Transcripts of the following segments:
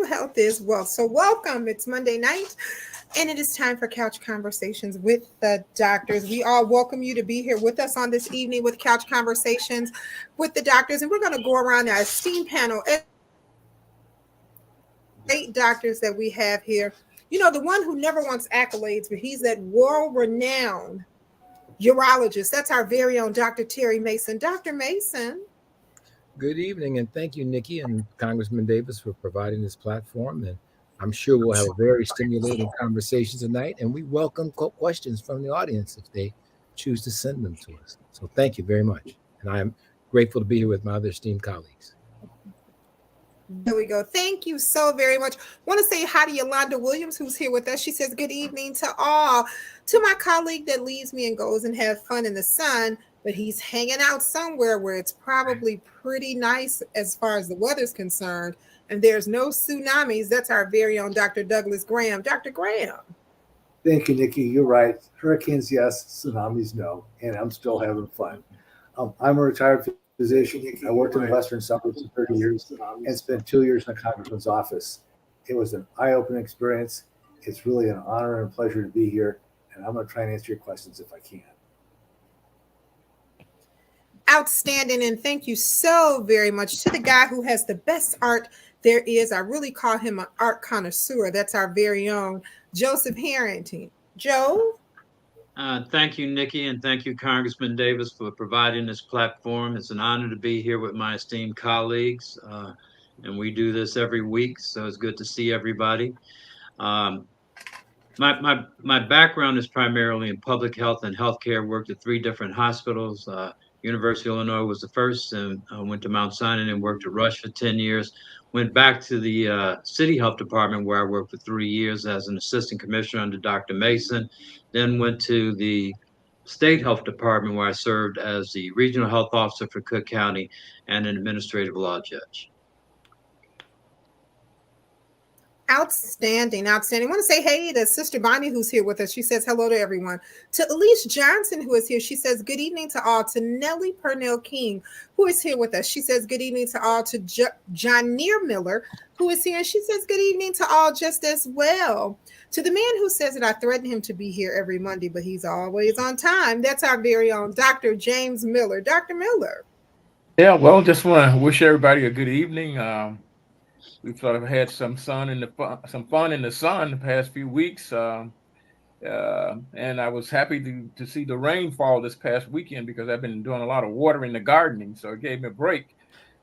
you. Health is wealth. So, welcome. It's Monday night, and it is time for Couch Conversations with the doctors. We all welcome you to be here with us on this evening with Couch Conversations with the doctors. And we're going to go around our esteemed panel, 8 doctors that we have here. You know, the one who never wants accolades, but he's that world renowned urologist. That's our very own Dr. Terry Mason. Dr. Mason. Good evening, and thank you, Nikki and Congressman Davis, for providing this platform. And I'm sure we'll have a very stimulating conversation tonight. And we welcome questions from the audience if they choose to send them to us. So thank you very much. And I'm grateful to be here with my other esteemed colleagues. There we go. Thank you so very much. Want to say hi to Yolanda Williams, who's here with us. She says, good evening to all. To my colleague that leaves me and goes and have fun in the sun, but he's hanging out somewhere where it's probably pretty nice as far as the weather's concerned, and there's no tsunamis. That's our very own Dr. Douglas Graham. Dr. Graham. Thank you, Nikki. You're right. Hurricanes, yes. Tsunamis, no. And I'm still having fun. I'm a retired physician. I worked in the Western suburbs for 30 years and spent 2 years in the congressman's office. It was an eye-opening experience. It's really an honor and pleasure to be here, and I'm going to try and answer your questions if I can. Outstanding, and thank you so very much to the guy who has the best art there is. I really call him an art connoisseur. That's our very own Joseph Harrington. Joe? Thank you, Nikki, and thank you, Congressman Davis, for providing this platform. It's an honor to be here with my esteemed colleagues, and we do this every week, so it's good to see everybody. My background is primarily in public health and healthcare. Worked at 3 different hospitals. University of Illinois was the first, and went to Mount Sinai and worked at Rush for 10 years. Went back to the City Health Department, where I worked for 3 years as an assistant commissioner under Dr. Mason. Then went to the State Health Department, where I served as the regional health officer for Cook County and an administrative law judge. Outstanding, outstanding. I want to say hey to Sister Bonnie, who's here with us. She says hello to everyone. To Elise Johnson, who is here, she says good evening to all. To Nellie Purnell King, who is here with us, she says good evening to all. To Johnier Miller, who is here, and she says good evening to all just as well. To the man who says that I threaten him to be here every Monday, but he's always on time, that's our very own Dr. James Miller. Dr. Miller. Yeah, well, just want to wish everybody a good evening. We've sort of had some fun in the sun the past few weeks, and I was happy to see the rain fall this past weekend because I've been doing a lot of watering the gardening, so it gave me a break.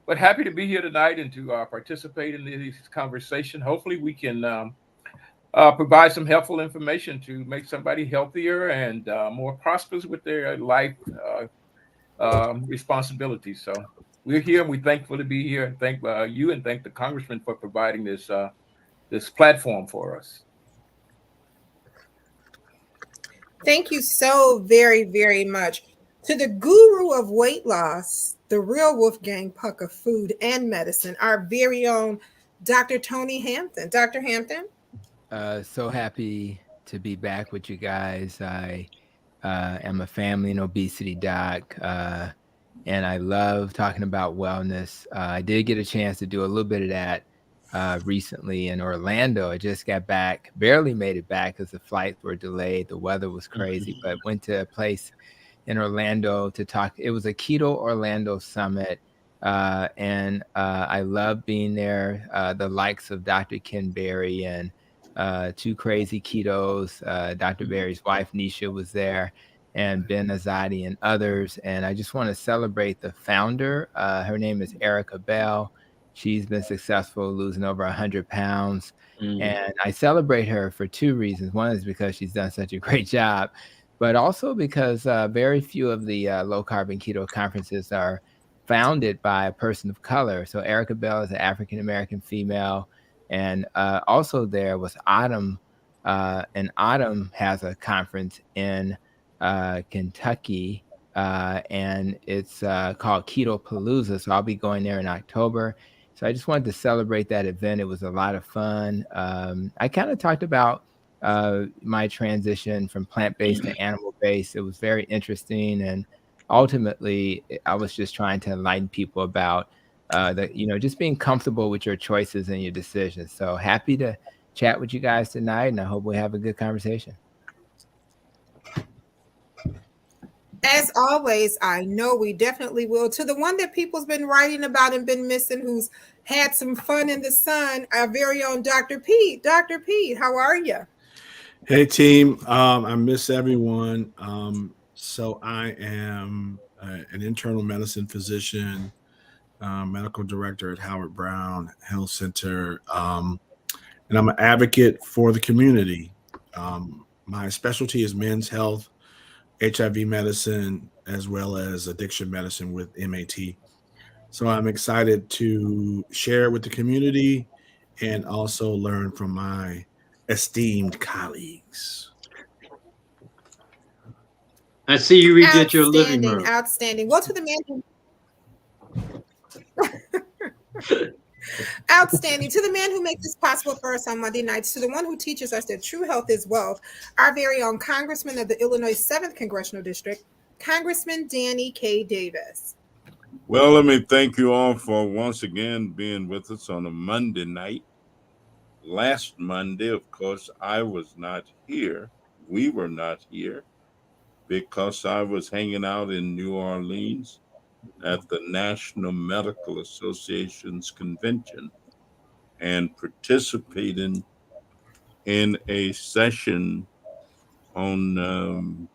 But happy to be here tonight and to participate in this conversation. Hopefully, we can provide some helpful information to make somebody healthier and more prosperous with their life responsibilities. So we're here and we're thankful to be here. And thank you and thank the Congressman for providing this platform for us. Thank you so very, very much. To the guru of weight loss, the real Wolfgang Puck of food and medicine, our very own Dr. Tony Hampton. Dr. Hampton? So happy to be back with you guys. I am a family and obesity doc, and I love talking about wellness. I did get a chance to do a little bit of that recently in Orlando. I just got back, barely made it back because the flights were delayed. The weather was crazy, but went to a place in Orlando to talk. It was a Keto Orlando Summit, and I love being there. The likes of Dr. Ken Berry and 2 Crazy Ketos. Dr. Berry's wife, Nisha, was there, and Ben Azadi and others. And I just want to celebrate the founder. Her name is Erica Bell. She's been successful, losing over 100 pounds. And I celebrate her for 2 reasons. One is because she's done such a great job, but also because very few of the low carbon keto conferences are founded by a person of color. So Erica Bell is an African-American female. And also there was Autumn, and Autumn has a conference in Kentucky, and it's called Keto Palooza. So I'll be going there in October. So I just wanted to celebrate that event. It was a lot of fun. I kind of talked about my transition from plant-based to animal-based. It was very interesting. And ultimately, I was just trying to enlighten people about that, just being comfortable with your choices and your decisions. So happy to chat with you guys tonight, and I hope we have a good conversation. As always, I know we definitely will. To the one that people's been writing about and been missing, who's had some fun in the sun, our very own Dr. Pete. Dr. Pete, how are you? Hey team, I miss everyone. So I am an internal medicine physician, medical director at Howard Brown Health Center, and I'm an advocate for the community. My specialty is men's health, HIV medicine, as well as addiction medicine with MAT. So I'm excited to share with the community and also learn from my esteemed colleagues. I see you redid your living room. Outstanding. Well, to the man who outstanding, to the man who makes this possible for us on Monday nights, to the one who teaches us that true health is wealth, our very own Congressman of the Illinois 7th Congressional District, Congressman Danny K. Davis. Well, let me thank you all for once again being with us on a Monday night. Last Monday, of course, I was not here. We were not here because I was hanging out in New Orleans at the National Medical Association's convention and participating in a session on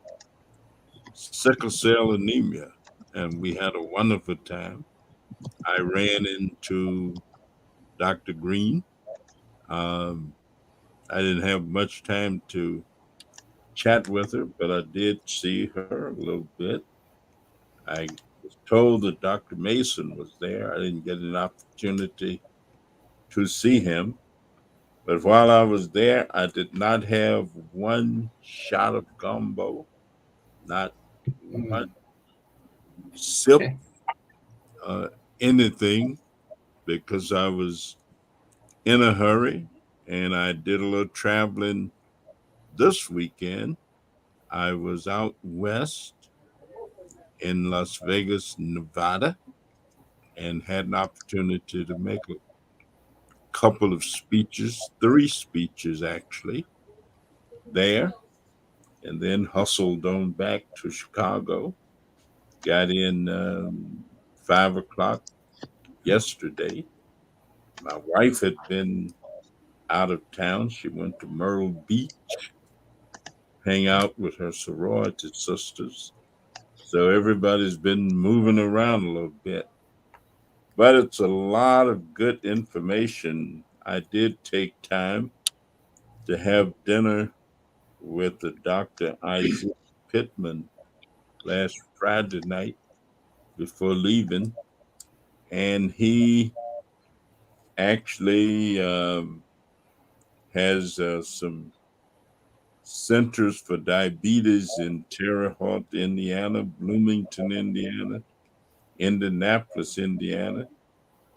sickle cell anemia. And we had a wonderful time. I ran into Dr. Green. I didn't have much time to chat with her, but I did see her a little bit. I was told that Dr. Mason was there. I didn't get an opportunity to see him. But while I was there, I did not have one shot of gumbo, not one sip, anything, because I was in a hurry and I did a little traveling this weekend. I was out west in Las Vegas, Nevada, and had an opportunity to make a couple of speeches, 3 speeches actually, there, and then hustled on back to Chicago. Got in 5 o'clock yesterday. My wife had been out of town. She went to Myrtle Beach, hang out with her sorority sisters. So everybody's been moving around a little bit. But it's a lot of good information. I did take time to have dinner with the Dr. Isaac Pittman last Friday night before leaving. And he actually has some centers for diabetes in Terre Haute, Indiana, Bloomington, Indiana, Indianapolis, Indiana,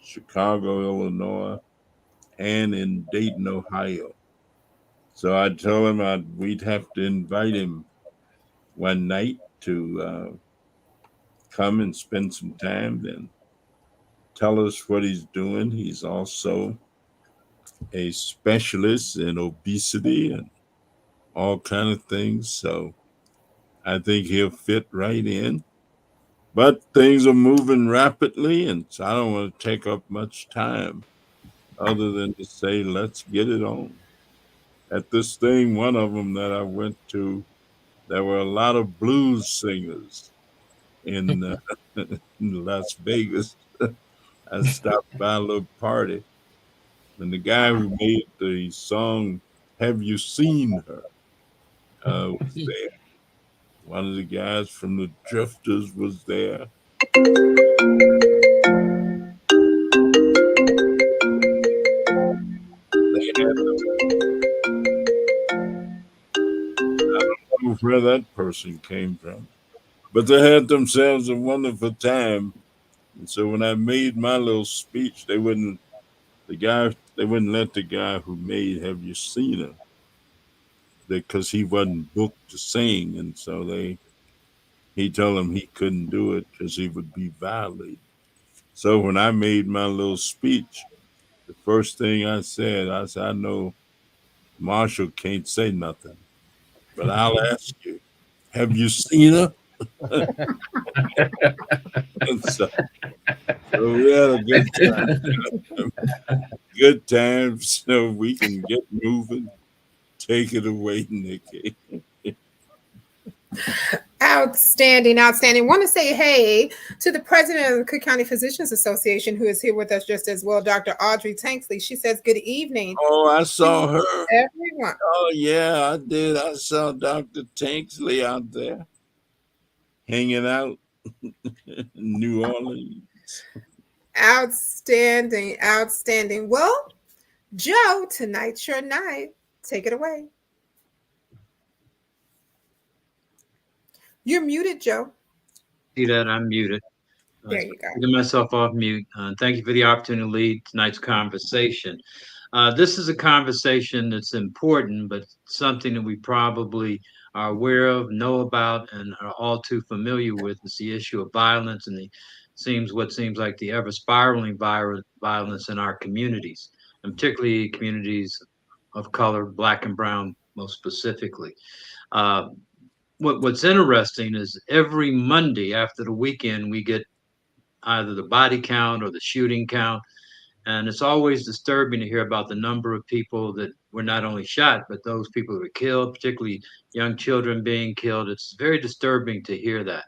Chicago, Illinois, and in Dayton, Ohio. So I told him we'd have to invite him one night to come and spend some time and tell us what he's doing. He's also a specialist in obesity and all kind of things. So I think he'll fit right in. But things are moving rapidly, and so I don't want to take up much time other than to say, let's get it on. At this thing, one of them that I went to, there were a lot of blues singers in Las Vegas. I stopped by a little party, and the guy who made the song "Have You Seen Her" was there. One of the guys from the Drifters was there. They had I don't know where that person came from, but they had themselves a wonderful time. And so when I made my little speech, they wouldn't let the guy who made "Have You Seen Her," because he wasn't booked to sing, and so he told him he couldn't do it because he would be violated. So when I made my little speech, the first thing I said, I know Marshall can't say nothing, but I'll ask you, have you seen her? And so we had a good time. Good time, so we can get moving. Take it away, Nikki. Outstanding, outstanding. Want to say hey to the president of the Cook County Physicians Association, who is here with us just as well, Dr. Audrey Tanksley. She says, good evening. Oh, I saw her. Everyone. Oh, yeah, I did. I saw Dr. Tanksley out there hanging out in New Orleans. Outstanding, outstanding. Well, Joe, tonight's your night. Take it away. You're muted, Joe. See that? I'm muted. There you go. Get myself off mute. Thank you for the opportunity to lead tonight's conversation. This is a conversation that's important, but something that we probably are aware of, know about, and are all too familiar with is the issue of violence and what seems like the ever spiraling violence in our communities, and particularly communities of color, Black and brown, most specifically. What's interesting is every Monday after the weekend, we get either the body count or the shooting count. And it's always disturbing to hear about the number of people that were not only shot, but those people that were killed, particularly young children being killed. It's very disturbing to hear that.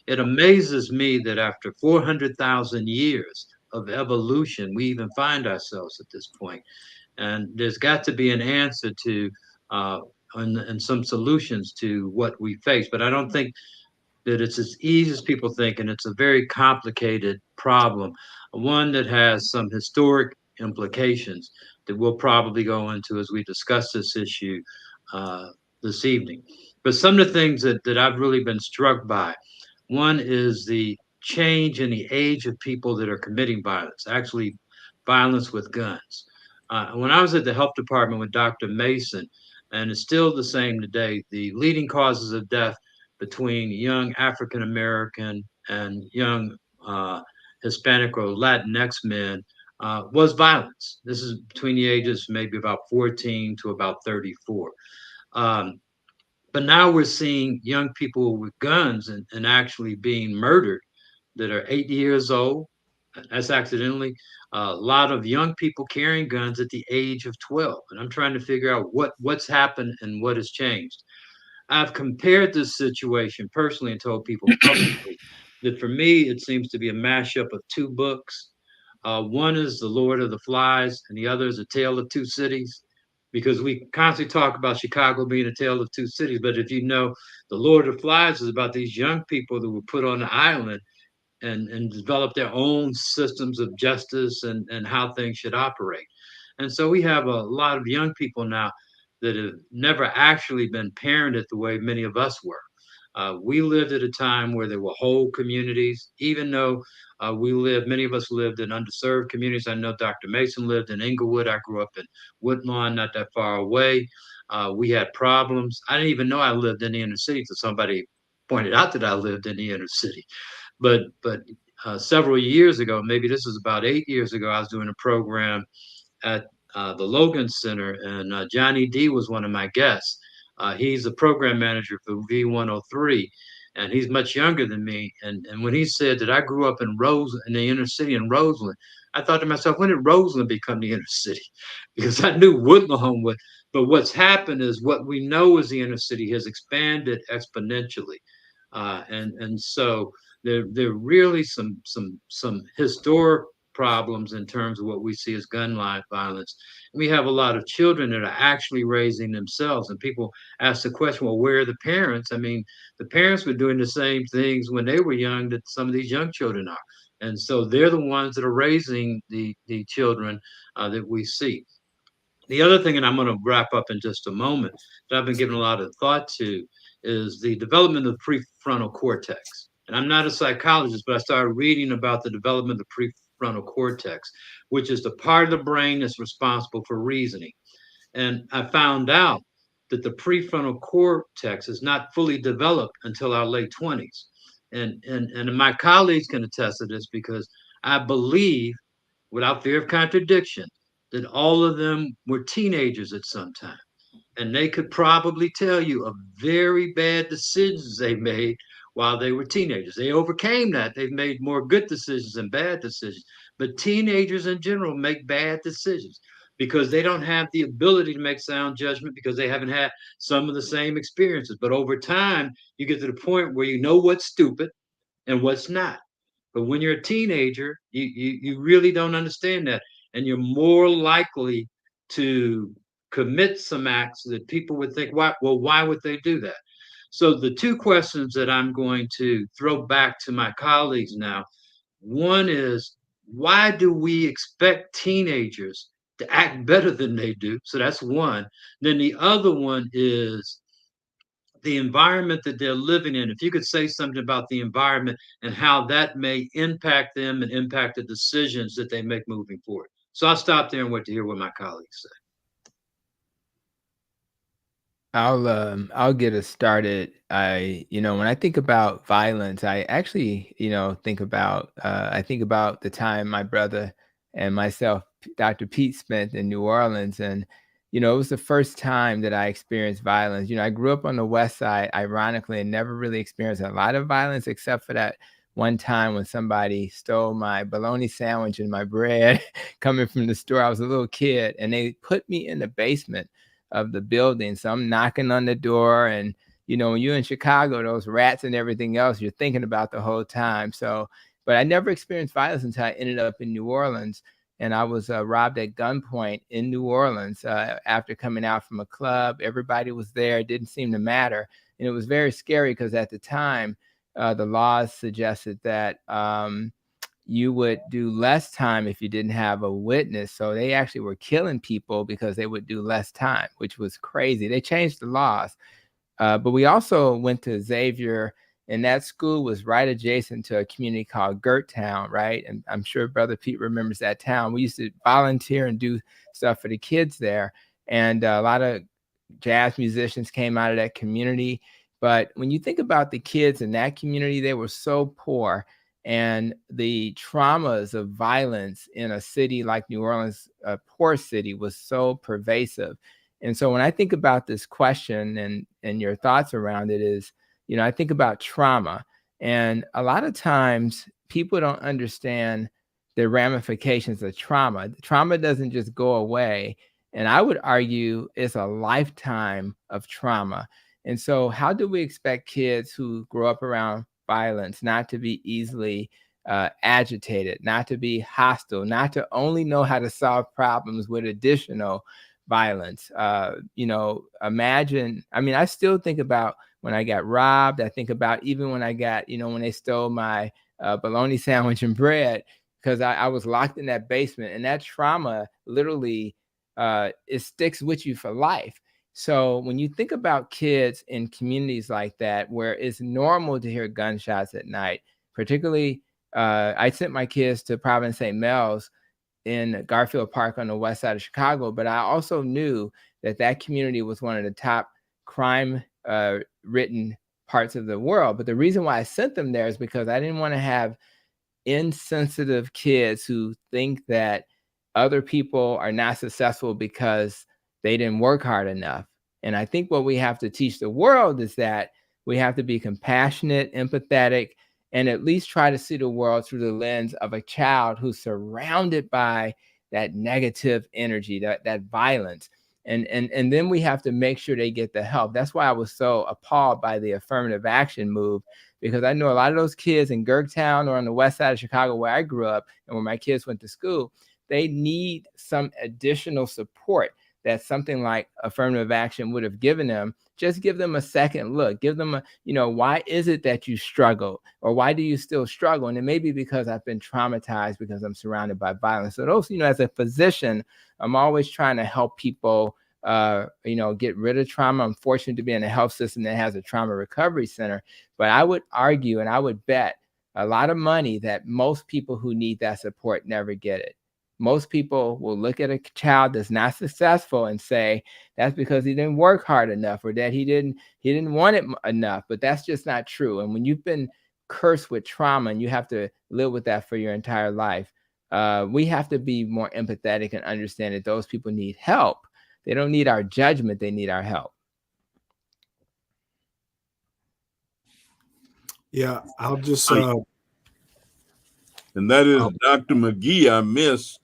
It amazes me that after 400,000 years of evolution, we even find ourselves at this point. And there's got to be an answer to and some solutions to what we face. But I don't think that it's as easy as people think, and it's a very complicated problem, one that has some historic implications that we'll probably go into as we discuss this issue this evening. But some of the things that I've really been struck by, one is the change in the age of people that are committing violence, actually violence with guns. When I was at the health department with Dr. Mason, and it's still the same today, the leading causes of death between young African American and young Hispanic or Latinx men was violence. This is between the ages maybe about 14 to about 34. But now we're seeing young people with guns and actually being murdered that are 8 years old. That's accidentally. A lot of young people carrying guns at the age of 12. And I'm trying to figure out what's happened and what has changed. I've compared this situation personally and told people publicly that for me, it seems to be a mashup of two books. One is The Lord of the Flies, and the other is A Tale of Two Cities, because we constantly talk about Chicago being a tale of two cities. But if you know, The Lord of the Flies is about these young people that were put on the island and develop their own systems of justice and how things should operate. And so we have a lot of young people now that have never actually been parented the way many of us were. We lived at a time where there were whole communities, even though many of us lived in underserved communities. I know Dr. Mason lived in Inglewood. I grew up in Woodlawn, not that far away. We had problems. I didn't even know I lived in the inner city until somebody pointed out that I lived in the inner city. But several years ago, maybe this was about 8 years ago, I was doing a program at the Logan Center, and Johnny D was one of my guests. He's a program manager for V103, and he's much younger than me. And when he said that I grew up in the inner city in Roseland, I thought to myself, when did Roseland become the inner city? Because I knew Woodlawn would. But what's happened is what we know as the inner city has expanded exponentially, and so there are really some historic problems in terms of what we see as gun violence. And we have a lot of children that are actually raising themselves, and people ask the question, well, where are the parents? I mean, the parents were doing the same things when they were young that some of these young children are. And so they're the ones that are raising the children that we see. The other thing, and I'm going to wrap up in just a moment, that I've been giving a lot of thought to is the development of the prefrontal cortex. And I'm not a psychologist, but I started reading about the development of the prefrontal cortex, which is the part of the brain that's responsible for reasoning. And I found out that the prefrontal cortex is not fully developed until our late 20s. And my colleagues can attest to this because I believe, without fear of contradiction, that all of them were teenagers at some time. And they could probably tell you of very bad decisions they made while they were teenagers. They overcame that. They've made more good decisions than bad decisions. But teenagers in general make bad decisions because they don't have the ability to make sound judgment because they haven't had some of the same experiences. But over time, you get to the point where you know what's stupid and what's not. But when you're a teenager, you really don't understand that. And you're more likely to commit some acts that people would think, why would they do that? So the two questions that I'm going to throw back to my colleagues now, one is, why do we expect teenagers to act better than they do? So that's one. Then the other one is the environment that they're living in. If you could say something about the environment and how that may impact them and impact the decisions that they make moving forward. So I'll stop there and wait to hear what my colleagues say. I'll get us started. When I think about violence, I actually, think about the time my brother and myself, Dr. Pete, spent in New Orleans. And, it was the first time that I experienced violence. I grew up on the West Side, ironically, and never really experienced a lot of violence except for that one time when somebody stole my bologna sandwich and my bread coming from the store. I was a little kid, and they put me in the basement of the building. So I'm knocking on the door, and when you're in Chicago, those rats and everything else, you're thinking about the whole time. So, but I never experienced violence until I ended up in New Orleans, and I was robbed at gunpoint in New Orleans after coming out from a club. Everybody was there. It didn't seem to matter. And it was very scary because at the time, the laws suggested that you would do less time if you didn't have a witness. So they actually were killing people because they would do less time, which was crazy. They changed the laws. But we also went to Xavier, and that school was right adjacent to a community called Gerttown, right? And I'm sure Brother Pete remembers that town. We used to volunteer and do stuff for the kids there. And a lot of jazz musicians came out of that community. But when you think about the kids in that community, they were so poor. And the traumas of violence in a city like New Orleans, a poor city, was so pervasive. And so when I think about this question and your thoughts around it is, I think about trauma. And a lot of times people don't understand the ramifications of trauma. Trauma doesn't just go away. And I would argue it's a lifetime of trauma. And so how do we expect kids who grow up around violence not to be easily agitated, not to be hostile, not to only know how to solve problems with additional violence? Imagine, I still think about when I got robbed. I think about even when I got, when they stole my bologna sandwich and bread, because I was locked in that basement, and that trauma literally, it sticks with you for life. So when you think about kids in communities like that, where it's normal to hear gunshots at night, particularly, I sent my kids to Providence St. Mel's in Garfield Park on the west side of Chicago, but I also knew that community was one of the top crime written parts of the world. But the reason why I sent them there is because I didn't want to have insensitive kids who think that other people are not successful because they didn't work hard enough. And I think what we have to teach the world is that we have to be compassionate, empathetic, and at least try to see the world through the lens of a child who's surrounded by that negative energy, that violence. And then we have to make sure they get the help. That's why I was so appalled by the affirmative action move, because I know a lot of those kids in Gerttown or on the west side of Chicago where I grew up and where my kids went to school, they need some additional support that something like affirmative action would have given them. Just give them a second look. Give them why is it that you struggle, or why do you still struggle? And it may be because I've been traumatized because I'm surrounded by violence. So those, as a physician, I'm always trying to help people, get rid of trauma. I'm fortunate to be in a health system that has a trauma recovery center. But I would argue, and I would bet a lot of money, that most people who need that support never get it. Most people will look at a child that's not successful and say that's because he didn't work hard enough, or that he didn't want it enough. But that's just not true. And when you've been cursed with trauma and you have to live with that for your entire life. We have to be more empathetic and understand that those people need help. They don't need our judgment. They need our help. Yeah, I'll just and that is Dr. McGee. I missed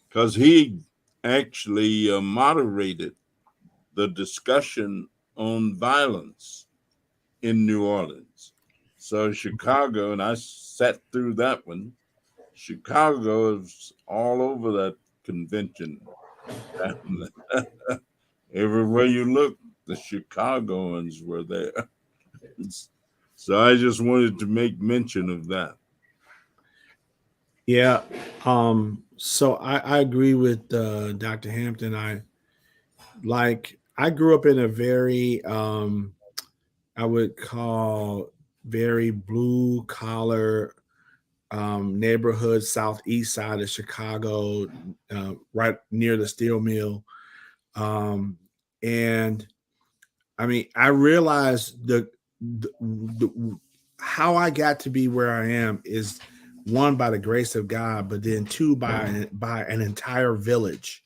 because he actually moderated the discussion on violence in New Orleans. So Chicago, and I sat through that one. Chicago is all over that convention. Everywhere you look, the Chicagoans were there. So I just wanted to make mention of that. Yeah. So I agree with Dr. Hampton. I grew up in a very I would call very blue collar neighborhood, southeast side of Chicago, right near the steel mill. And I mean, I realized the how I got to be where I am is one, by the grace of God, but then two, by an entire village.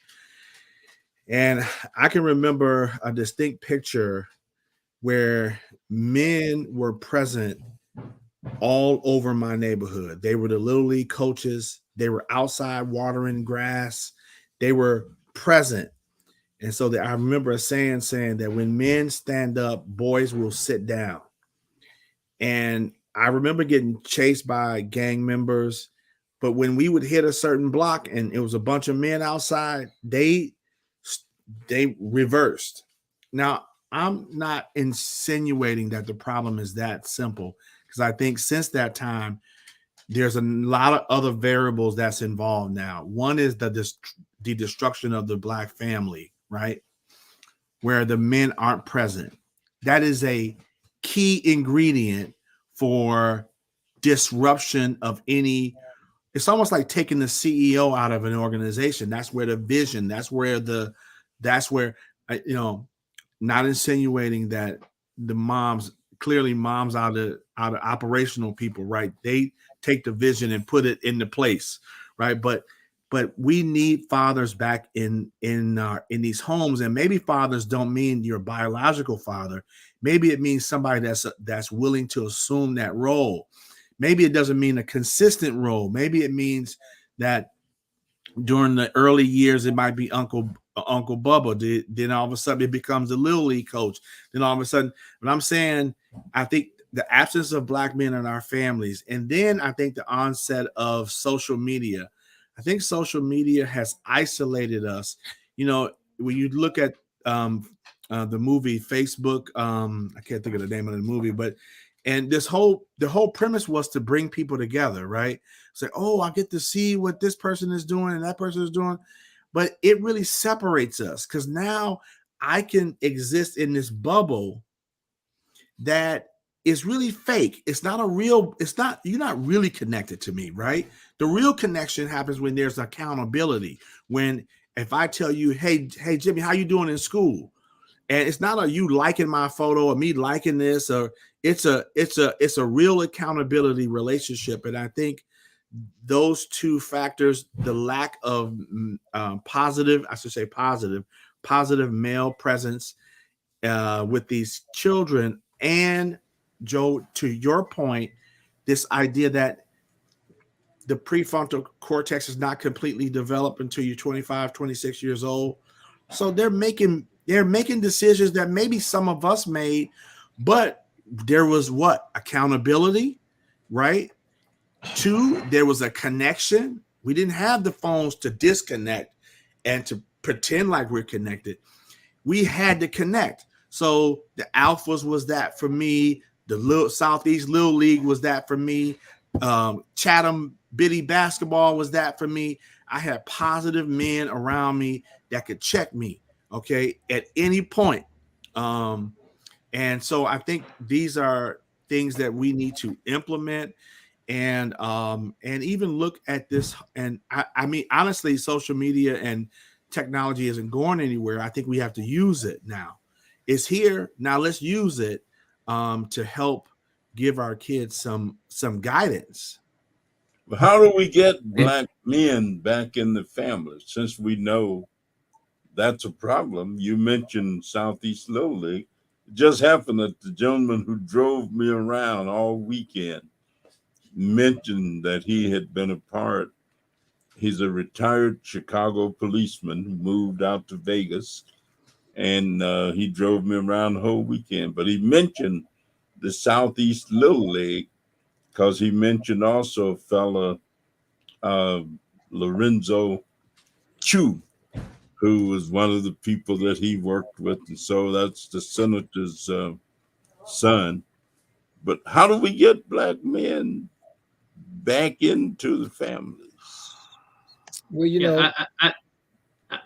And I can remember a distinct picture where men were present all over my neighborhood. They were the Little League coaches. They were outside watering grass. They were present. And so I remember a saying that when men stand up, boys will sit down. And I remember getting chased by gang members, but when we would hit a certain block and it was a bunch of men outside, they reversed. Now, I'm not insinuating that the problem is that simple, because I think since that time, there's a lot of other variables that's involved now. One is the destruction of the Black family, right? Where the men aren't present. That is a key ingredient for disruption of any. It's almost like taking the CEO out of an organization. That's where the vision, that's where not insinuating that the moms, clearly moms are the operational people, right? They take the vision and put it into place, right? But we need fathers back in these homes. And maybe fathers don't mean your biological father. Maybe it means somebody that's willing to assume that role. Maybe it doesn't mean a consistent role. Maybe it means that during the early years, it might be Uncle Bubba. Then all of a sudden it becomes a Little League coach. Then all of a sudden, but I'm saying, I think the absence of Black men in our families, and then I think the onset of social media. I think social media has isolated us. You know, when you look at the movie Facebook, I can't think of the name of the movie, but the whole premise was to bring people together, right? Say, oh, I get to see what this person is doing and that person is doing. But it really separates us, because now I can exist in this bubble that is really fake. It's not you're not really connected to me, right? The real connection happens when there's accountability. When if I tell you, hey, Jimmy, how you doing in school? And it's not you liking my photo or me liking this, or it's a real accountability relationship. And I think those two factors, the lack of positive male presence with these children, and Joe, to your point, this idea that the prefrontal cortex is not completely developed until you're 25, 26 years old. So they're making decisions that maybe some of us made, but there was accountability, right? Two, there was a connection. We didn't have the phones to disconnect and to pretend like we're connected. We had to connect. So the Alphas was that for me. The Southeast Little League was that for me. Chatham Biddy basketball was that for me. I had positive men around me that could check me, okay, at any point. And so I think these are things that we need to implement, and even look at this. And I mean, honestly, social media and technology isn't going anywhere. I think we have to use it now. It's here now. Let's use it to help give our kids some guidance. How do we get Black men back in the family, since we know that's a problem? You mentioned Southeast Little League. It just happened that the gentleman who drove me around all weekend mentioned that he had been a part. He's a retired Chicago policeman who moved out to Vegas, and he drove me around the whole weekend. But he mentioned the Southeast Little League because he mentioned also a fella, Lorenzo Chu, who was one of the people that he worked with. And so that's the senator's son. But how do we get Black men back into the families? Well, you know,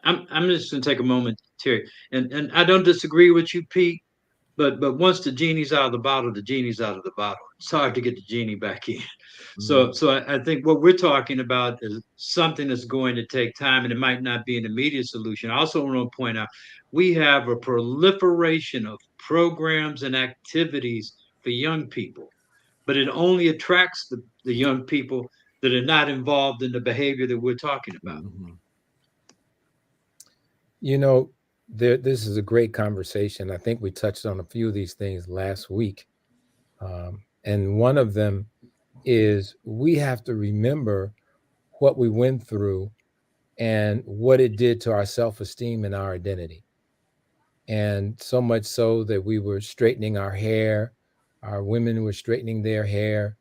I'm just going to take a moment, Terry, and I don't disagree with you, Pete. But once the genie's out of the bottle, the genie's out of the bottle. It's hard to get the genie back in. So I think what we're talking about is something that's going to take time, and it might not be an immediate solution. I also want to point out we have a proliferation of programs and activities for young people, but it only attracts the young people that are not involved in the behavior that we're talking about. you know, this is a great conversation. I think we touched on a few of these things last week. And one of them is we have to remember what we went through and what it did to our self-esteem and our identity. And so much so that we were straightening our hair, our women were straightening their hair.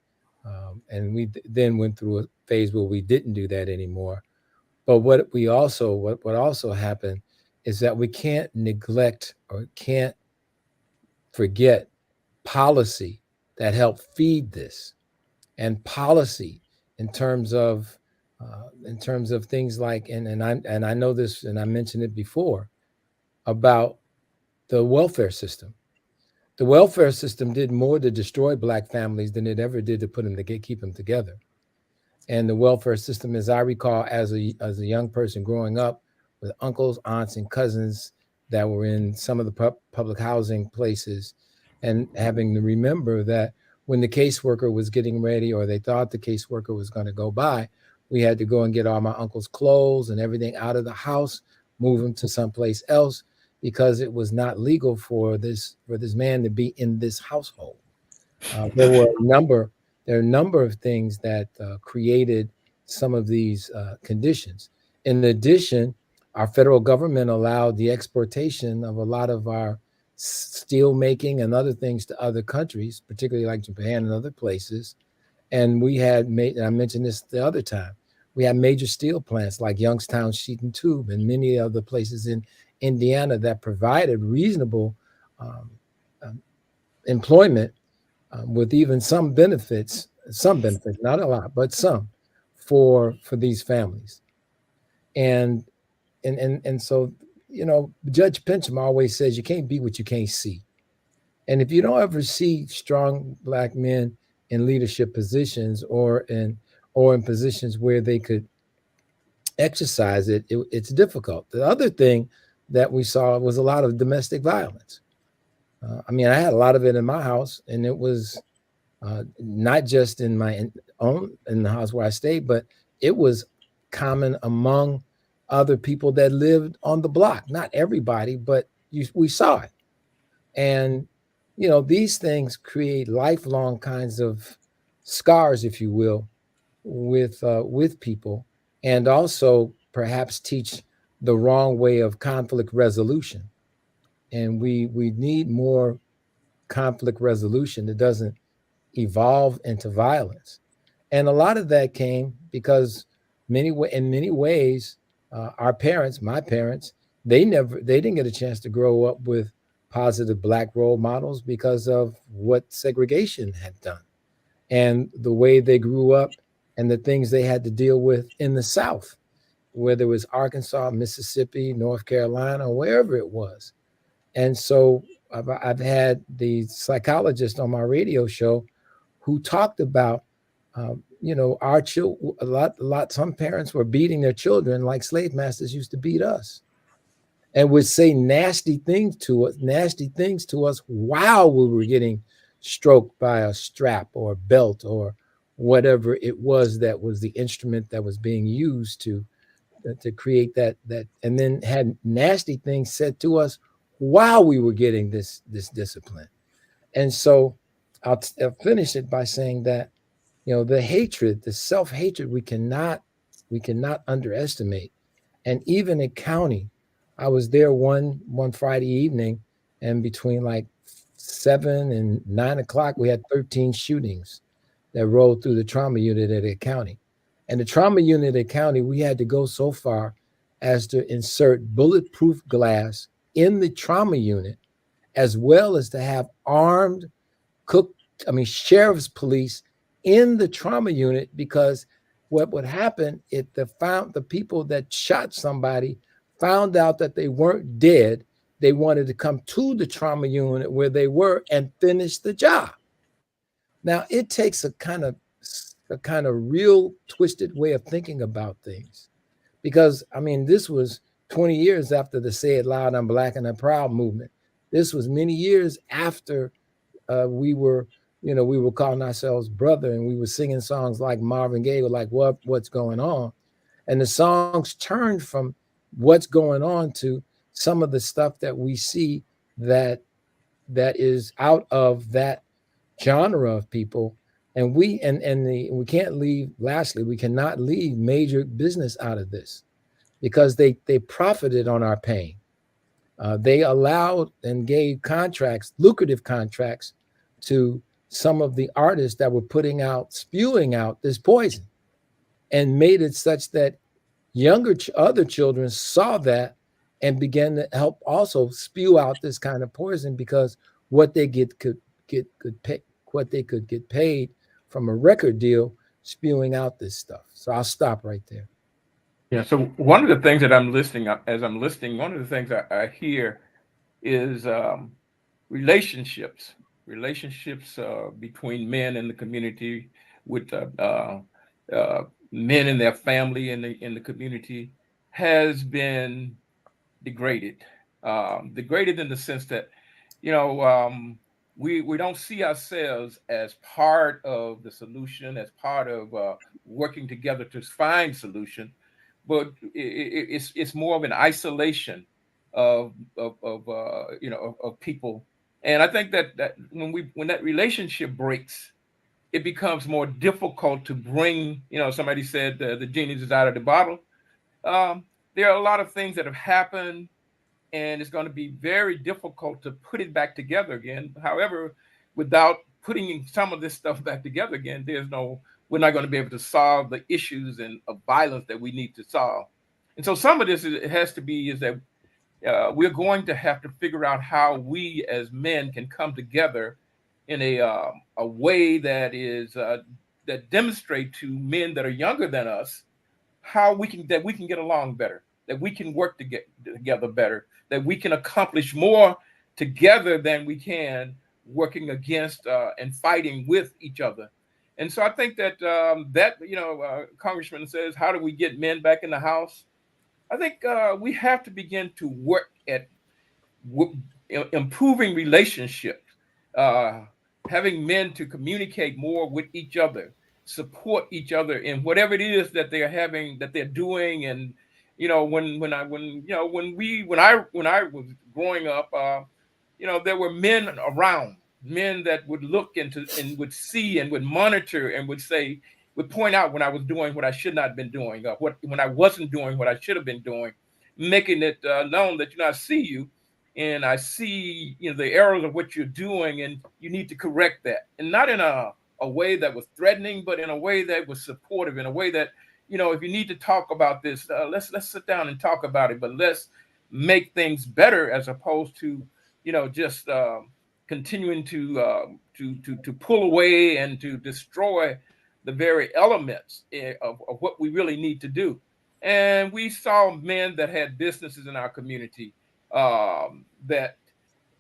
And we then went through a phase where we didn't do that anymore. But what also happened is that we can't neglect or can't forget policy that helped feed this, and policy in terms of things like, and I know this, and I mentioned it before, about the welfare system. The welfare system did more to destroy Black families than it ever did to put them to keep them together. And the welfare system, as I recall, as a young person growing up with uncles, aunts, and cousins that were in some of the public housing places, and having to remember that when the caseworker was getting ready, or they thought the caseworker was going to go by, we had to go and get all my uncle's clothes and everything out of the house, move them to someplace else, because it was not legal for this man to be in this household. There are a number of things that created some of these conditions. In addition, our federal government allowed the exportation of a lot of our steel making and other things to other countries, particularly like Japan and other places. And we had made, and I mentioned this the other time, we had major steel plants like Youngstown Sheet and Tube and many other places in Indiana that provided reasonable employment with even some benefits, not a lot, but some for these families. And so, you know, Judge Pincham always says you can't beat what you can't see. And if you don't ever see strong Black men in leadership positions or in positions where they could exercise it, it's difficult. The other thing that we saw was a lot of domestic violence. I mean, I had a lot of it in my house, and it was not just in the house where I stayed, but it was common among other people that lived on the block. Not everybody, but we saw it. And, you know, these things create lifelong kinds of scars, if you will, with people, and also perhaps teach the wrong way of conflict resolution. And we need more conflict resolution that doesn't evolve into violence. And a lot of that came because in many ways, our parents, my parents, they didn't get a chance to grow up with positive Black role models because of what segregation had done and the way they grew up and the things they had to deal with in the South, whether it was Arkansas, Mississippi, North Carolina, wherever it was. And so I've had the psychologist on my radio show who talked about, you know, our children, some parents were beating their children like slave masters used to beat us, and would say nasty things to us while we were getting stroked by a strap or a belt or whatever it was that was the instrument that was being used to create that, and then had nasty things said to us while we were getting this discipline. And so I'll finish it by saying that, the hatred, the self-hatred, we cannot underestimate. And even in county, I was there one Friday evening, and between like 7 and 9 o'clock, we had 13 shootings that rolled through the trauma unit at the county. And the trauma unit at county, we had to go so far as to insert bulletproof glass in the trauma unit, as well as to have armed sheriff's police in the trauma unit, because what would happen if the people that shot somebody found out that they weren't dead, they wanted to come to the trauma unit where they were and finish the job. Now, it takes a kind of real twisted way of thinking about things, because this was 20 years after the Say It Loud, I'm Black and I'm Proud movement. This was many years after we were calling ourselves brother, and we were singing songs like Marvin Gaye, like what's going on, and the songs turned from what's going on to some of the stuff that we see that is out of that genre of people. And we can't leave. Lastly, we cannot leave major business out of this, because they profited on our pain. They allowed and gave lucrative contracts to some of the artists that were spewing out this poison, and made it such that other children saw that and began to help also spew out this kind of poison, because what they could get paid from a record deal spewing out this stuff. So I'll stop right there. Yeah. So one of the things that I'm listening, one of the things I hear is relationships between men in the community, with men and their family in the community, has been degraded. Degraded in the sense that, we don't see ourselves as part of the solution, as part of working together to find solution, but it's more of an isolation of people. And I think that when that relationship breaks, it becomes more difficult to bring. Somebody said the genie is out of the bottle. There are a lot of things that have happened, and it's going to be very difficult to put it back together again. However, without putting some of this stuff back together again, we're not going to be able to solve the issues of violence that we need to solve. And so some of this is that we're going to have to figure out how we as men can come together in a way that that demonstrate to men that are younger than us how we can get along better, that we can work together better, that we can accomplish more together than we can working against and fighting with each other. And so I think that Congressman says, how do we get men back in the house? I think we have to begin to work at improving relationships, having men to communicate more with each other, support each other in whatever it is that they're doing. And when I was growing up, there were men around, men that would look into and would see and would monitor and would point out when I was doing what I should not have been doing, when I wasn't doing what I should have been doing, making it known that I see you, and I see the errors of what you're doing, and you need to correct that, and not in a way that was threatening, but in a way that was supportive, in a way that if you need to talk about this, let's sit down and talk about it, but let's make things better, as opposed to just continuing to pull away and to destroy the very elements of what we really need to do. And we saw men that had businesses in our community that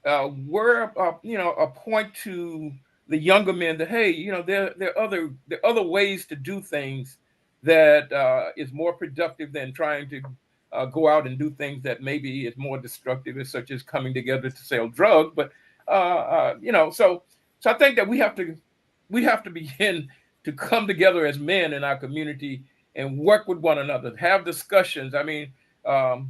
were a point to the younger men that, hey, there are other ways to do things that is more productive than trying to go out and do things that maybe is more destructive, such as coming together to sell drugs. But so So I think that we have to begin to come together as men in our community and work with one another, have discussions. I mean, the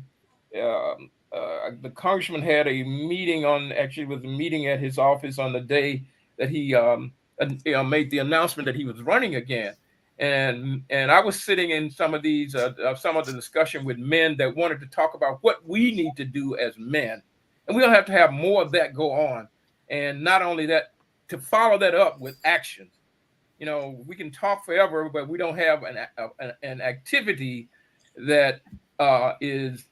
congressman had a meeting was a meeting at his office on the day that he made the announcement that he was running again. And I was sitting in some of the discussion with men that wanted to talk about what we need to do as men. And we'll have to have more of that go on. And not only that, to follow that up with actions. You know, we can talk forever, but we don't have an activity that is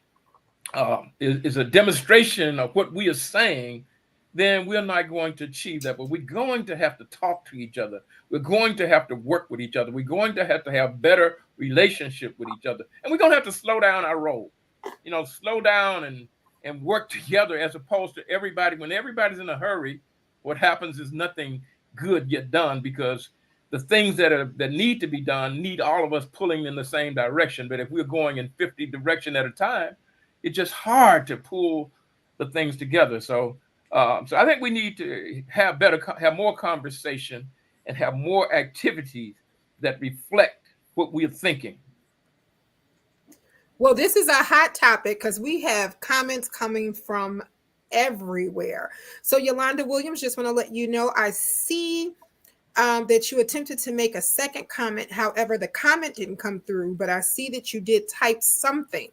a demonstration of what we are saying, then we're not going to achieve that. But we're going to have to talk to each other. We're going to have to work with each other. We're going to have better relationship with each other. And we're going to have to slow down our roll, you know, slow down and work together, as opposed to everybody. When everybody's in a hurry, what happens is nothing good get done, because the things that need to be done need all of us pulling in the same direction. But if we're going in 50 directions at a time, it's just hard to pull the things together. So I think we need to have more conversation and have more activities that reflect what we're thinking. Well, this is a hot topic because we have comments coming from everywhere. So Yolanda Williams, just want to let you know, I see that you attempted to make a second comment. However, the comment didn't come through, but I see that you did type something.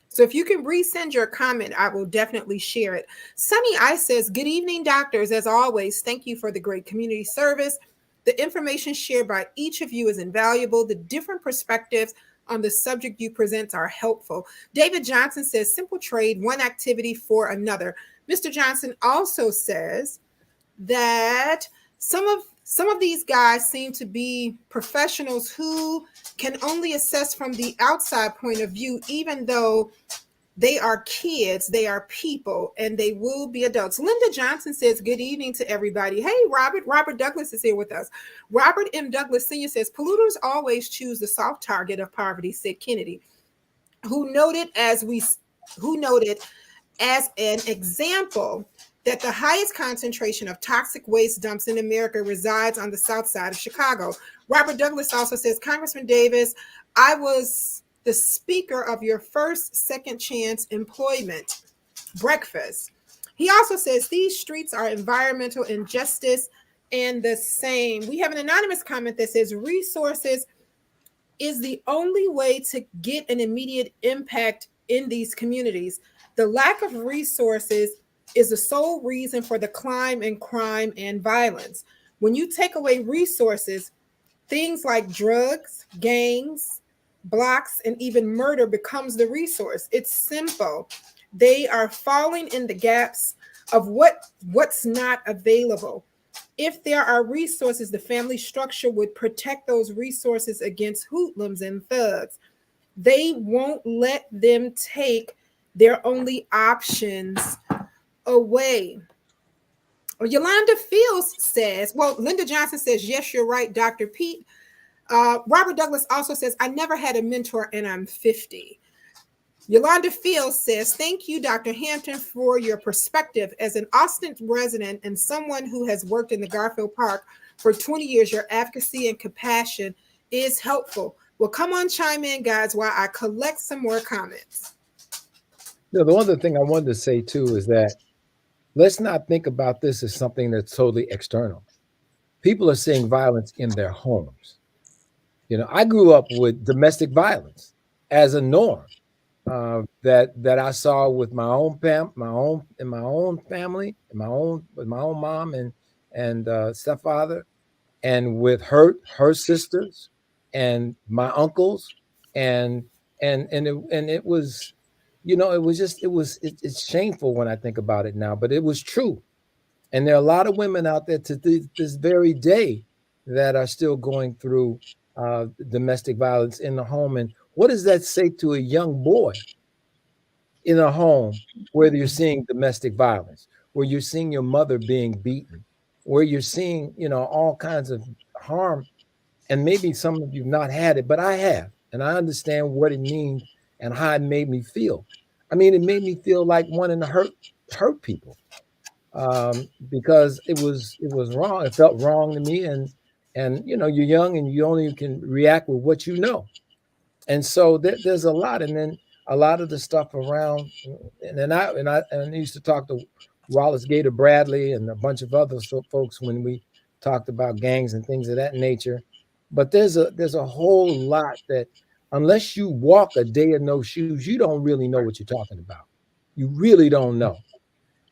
So if you can resend your comment, I will definitely share it. Sunny Ice says, good evening, doctors. As always, thank you for the great community service. The information shared by each of you is invaluable. The different perspectives on the subject you present are helpful. David Johnson says, simple trade, one activity for another. Mr. Johnson also says that some of these guys seem to be professionals who can only assess from the outside point of view, even though they are kids, they are people, and they will be adults. Linda Johnson says, good evening to everybody. Hey, Robert. Robert Douglas is here with us. Robert M. Douglas Sr. says, polluters always choose the soft target of poverty, said Kennedy, who noted as an example that the highest concentration of toxic waste dumps in America resides on the south side of Chicago. Robert Douglas also says, Congressman Davis, I was the speaker of your first second chance employment breakfast. He also says these streets are environmental injustice and the same. We have an anonymous comment that says resources is the only way to get an immediate impact in these communities. The lack of resources is the sole reason for the climb in crime and violence. When you take away resources, things like drugs, gangs, blocks, and even murder becomes the resource. It's simple. They are falling in the gaps of what's not available. If there are resources, the family structure would protect those resources against hoodlums and thugs. They won't let them take their only options away. Yolanda Fields says, well, Linda Johnson says, yes, you're right, Dr. Pete. Robert Douglas also says, I never had a mentor and I'm 50. Yolanda Fields says, thank you, Dr. Hampton, for your perspective. As an Austin resident and someone who has worked in the Garfield Park for 20 years, your advocacy and compassion is helpful. Well, come on, chime in, guys, while I collect some more comments. The other thing I wanted to say, too, is that let's not think about this as something that's totally external. People are seeing violence in their homes. You know, I grew up with domestic violence as a norm that I saw with my own family, with my own mom and stepfather, and with her sisters and my uncles, and it was, you know, it's shameful when I think about it now, but it was true. And there are a lot of women out there to this very day that are still going through domestic violence in the home. And what does that say to a young boy in a home where you're seeing domestic violence, where you're seeing your mother being beaten, where you're seeing, you know, all kinds of harm? And maybe some of you've not had it, but I have. And I understand what it means and how it made me feel. I mean, it made me feel like wanting to hurt people. because it was wrong. It felt wrong to me, and you're young and you only can react with what you know. And so there's a lot, and then a lot of the stuff around, and then I used to talk to Wallace Gator Bradley and a bunch of other folks when we talked about gangs and things of that nature. But there's a whole lot that unless you walk a day of no shoes, you don't really know what you're talking about. You really don't know.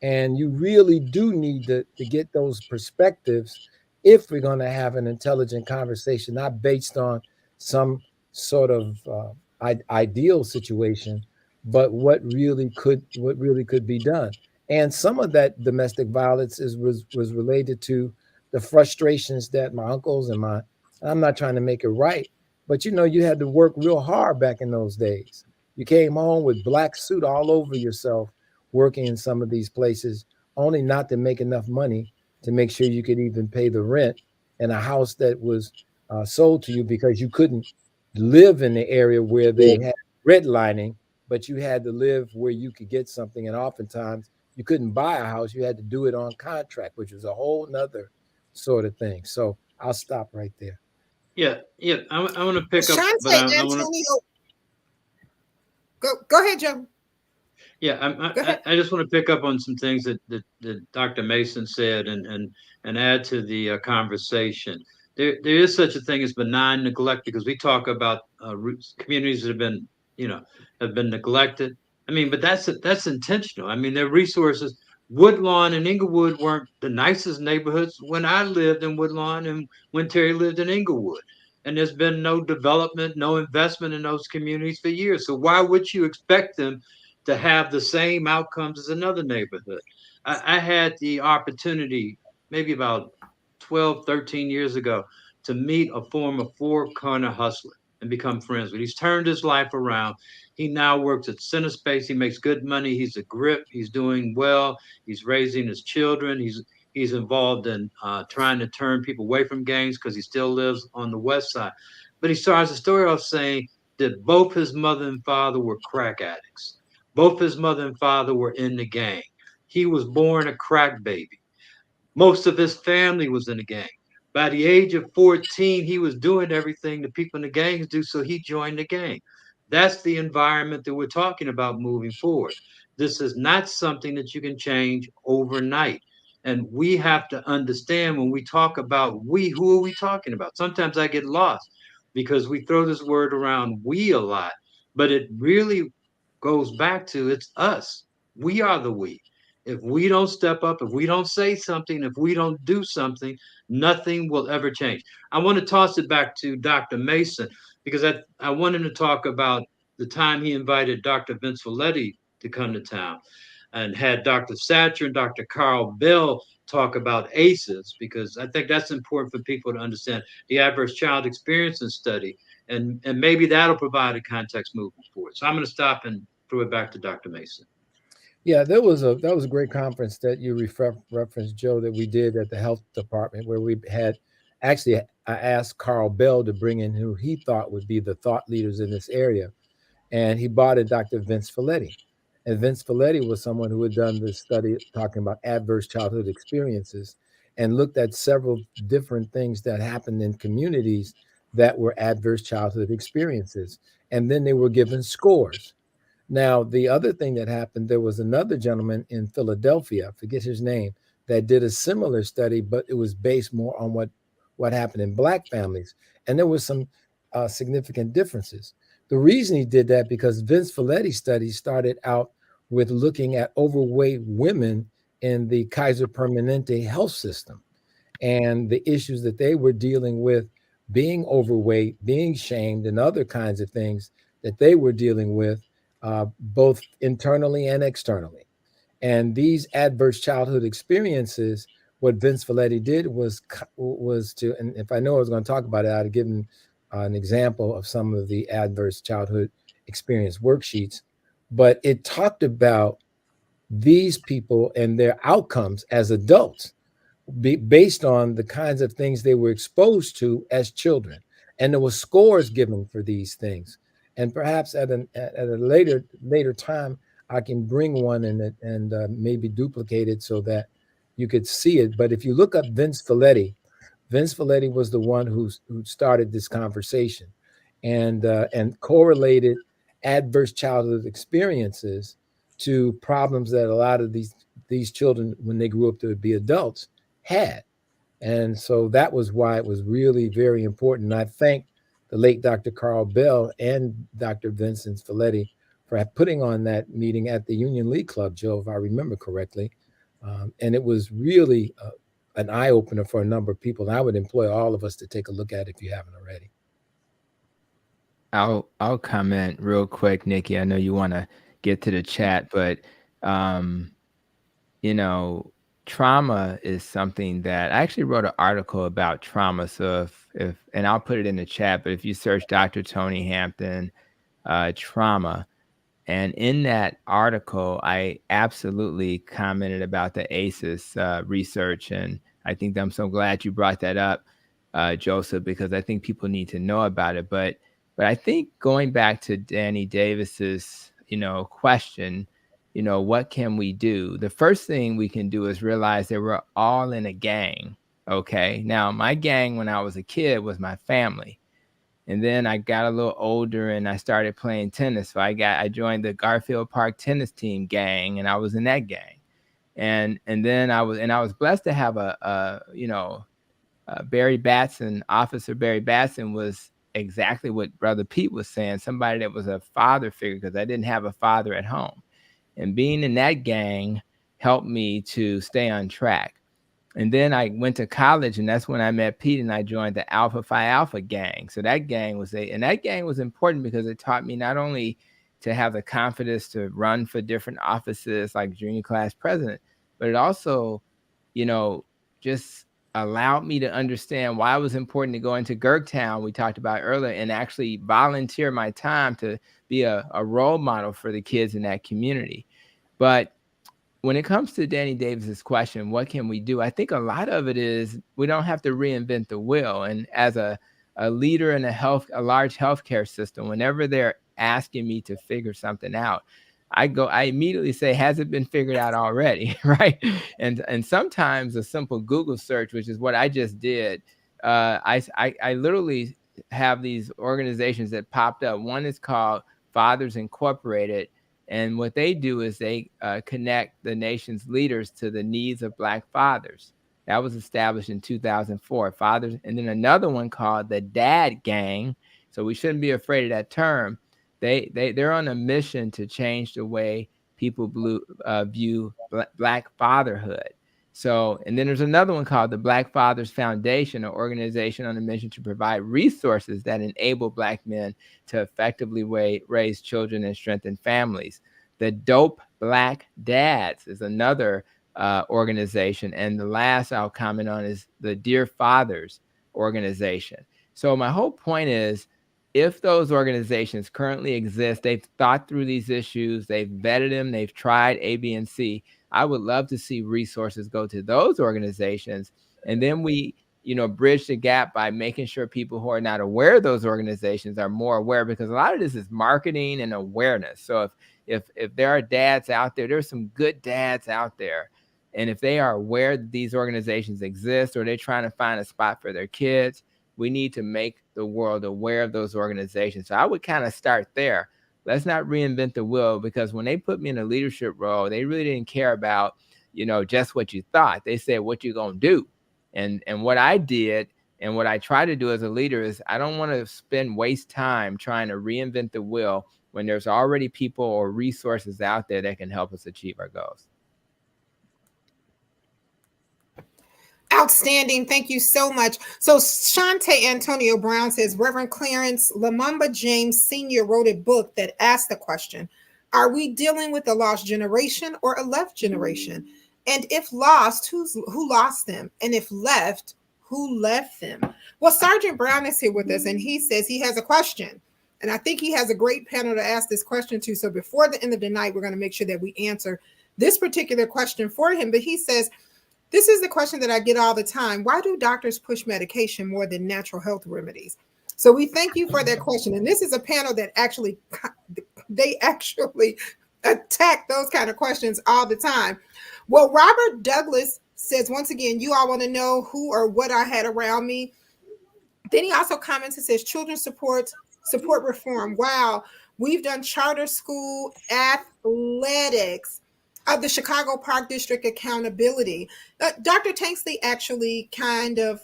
And you really do need to get those perspectives if we're going to have an intelligent conversation, not based on some sort of ideal situation, but what really could be done. And some of that domestic violence was related to the frustrations that my uncles and I'm not trying to make it right, but you had to work real hard back in those days. You came home with black suit all over yourself, working in some of these places, only not to make enough money to make sure you could even pay the rent in a house that was sold to you because you couldn't live in the area where they had redlining, but you had to live where you could get something. And oftentimes you couldn't buy a house. You had to do it on contract, which was a whole nother sort of thing. So I'll stop right there. Yeah. I want to pick up, but Shante I want to. Antonio. Go ahead, Joe. Yeah, I just want to pick up on some things that Dr. Mason said and add to the conversation. There is such a thing as benign neglect because we talk about communities that have been neglected. I mean, but that's intentional. I mean, their resources. Woodlawn and Inglewood weren't the nicest neighborhoods when I lived in Woodlawn and when Terry lived in Inglewood. And there's been no development, no investment in those communities for years. So why would you expect them to have the same outcomes as another neighborhood? I had the opportunity maybe about 12, 13 years ago to meet a former Four Corner hustler and become friends with. He's turned his life around. He now works at Center Space. He makes good money. He's a grip. He's doing well. He's raising his children. He's involved in trying to turn people away from gangs because he still lives on the west side. But he starts the story off saying that both his mother and father were crack addicts. Both his mother and father were in the gang. He was born a crack baby. Most of his family was in the gang. By the age of 14, he was doing everything the people in the gangs do, so he joined the gang. That's the environment that we're talking about moving forward. This is not something that you can change overnight. And we have to understand when we talk about who are we talking about? Sometimes I get lost because we throw this word around we a lot, but it really goes back to it's us. We are the we. If we don't step up, if we don't say something, if we don't do something, nothing will ever change. I want to toss it back to Dr. Mason because I wanted to talk about the time he invited Dr. Vince Folletti to come to town and had Dr. Satcher and Dr. Carl Bell talk about ACEs because I think that's important for people to understand the adverse child experiences study. And maybe that'll provide a context moving forward. So I'm going to stop and throw it back to Dr. Mason. Yeah, that was a great conference that you referenced, Joe, that we did at the health department where we had actually I asked Carl Bell to bring in who he thought would be the thought leaders in this area. And he brought in Dr. Vince Folletti. And Vince Folletti was someone who had done this study talking about adverse childhood experiences and looked at several different things that happened in communities that were adverse childhood experiences. And then they were given scores. Now, the other thing that happened, there was another gentleman in Philadelphia, I forget his name, that did a similar study, but it was based more on what happened in Black families. And there was some significant differences. The reason he did that because Vince Folletti's study started out with looking at overweight women in the Kaiser Permanente health system and the issues that they were dealing with being overweight, being shamed, and other kinds of things that they were dealing with both internally and externally. And these adverse childhood experiences, what Vince Folletti did was to, and if I know I was going to talk about it, I'd give him an example of some of the adverse childhood experience worksheets, but it talked about these people and their outcomes as adults based on the kinds of things they were exposed to as children. And there were scores given for these things. And perhaps at a later time, I can bring one and maybe duplicate it so that you could see it. But if you look up Vince Folletti was the one who started this conversation, and correlated adverse childhood experiences to problems that a lot of these children, when they grew up to be adults, had. And so that was why it was really very important. And I thank the late Dr. Carl Bell and Dr. Vincent Folletti for putting on that meeting at the Union League Club, Joe, if I remember correctly. And it was really an eye-opener for a number of people. And I would employ all of us to take a look at it if you haven't already. I'll comment real quick, Nikki. I know you want to get to the chat, but trauma is something that I actually wrote an article about trauma. So if and I'll put it in the chat, but if you search Dr. Tony Hampton trauma, and in that article, I absolutely commented about the ACEs research. And I think I'm so glad you brought that up, Joseph, because I think people need to know about it. But I think going back to Danny Davis's, question, what can we do? The first thing we can do is realize that we're all in a gang. Okay. Now, my gang when I was a kid was my family. And then I got a little older and I started playing tennis. So I joined the Garfield Park tennis team gang, and I was in that gang. And then I was blessed to have Barry Batson. Officer Barry Batson was exactly what Brother Pete was saying, somebody that was a father figure, because I didn't have a father at home. And being in that gang helped me to stay on track. And then I went to college, and that's when I met Pete, and I joined the Alpha Phi Alpha gang. So that gang was important because it taught me not only to have the confidence to run for different offices like junior class president, but it also, just allowed me to understand why it was important to go into Gergtown, we talked about earlier, and actually volunteer my time to be a role model for the kids in that community. But when it comes to Danny Davis's question, what can we do? I think a lot of it is we don't have to reinvent the wheel. And as a leader in a large healthcare system, whenever they're asking me to figure something out, I immediately say, has it been figured out already? Right. And sometimes a simple Google search, which is what I just did, I literally have these organizations that popped up. One is called Fathers Incorporated. And what they do is they connect the nation's leaders to the needs of Black fathers. That was established in 2004. Fathers, and then another one called the Dad Gang. So we shouldn't be afraid of that term. They're on a mission to change the way people view Black fatherhood. So, and then there's another one called the Black Fathers Foundation, an organization on a mission to provide resources that enable Black men to effectively raise children and strengthen families. The Dope Black Dads is another organization. And the last I'll comment on is the Dear Fathers organization. So my whole point is, if those organizations currently exist, they've thought through these issues, they've vetted them, they've tried A, B, and C, I would love to see resources go to those organizations. And then we, bridge the gap by making sure people who are not aware of those organizations are more aware, because a lot of this is marketing and awareness. So if there are dads out there, there's some good dads out there. And if they are aware that these organizations exist, or they're trying to find a spot for their kids, we need to make the world aware of those organizations. So I would kind of start there. Let's not reinvent the wheel, because when they put me in a leadership role, they really didn't care about, just what you thought. They said, what you gonna do? And what I did, and what I try to do as a leader, is I don't want to waste time trying to reinvent the wheel when there's already people or resources out there that can help us achieve our goals. Outstanding. Thank you so much. So Shante Antonio Brown says, Reverend Clarence Lumumba James Sr. wrote a book that asked the question, are we dealing with a lost generation or a left generation? And if lost, who lost them? And if left, who left them? Well, Sergeant Brown is here with us, and he says he has a question. And I think he has a great panel to ask this question to. So before the end of the night, we're going to make sure that we answer this particular question for him. But he says, this is the question that I get all the time. Why do doctors push medication more than natural health remedies? So we thank you for that question. And this is a panel that actually attack those kind of questions all the time. Well, Robert Douglas says, once again, you all want to know who or what I had around me. Then he also comments and says, children support reform. Wow, we've done charter school athletics of the Chicago Park District accountability. Dr. Tanksley actually kind of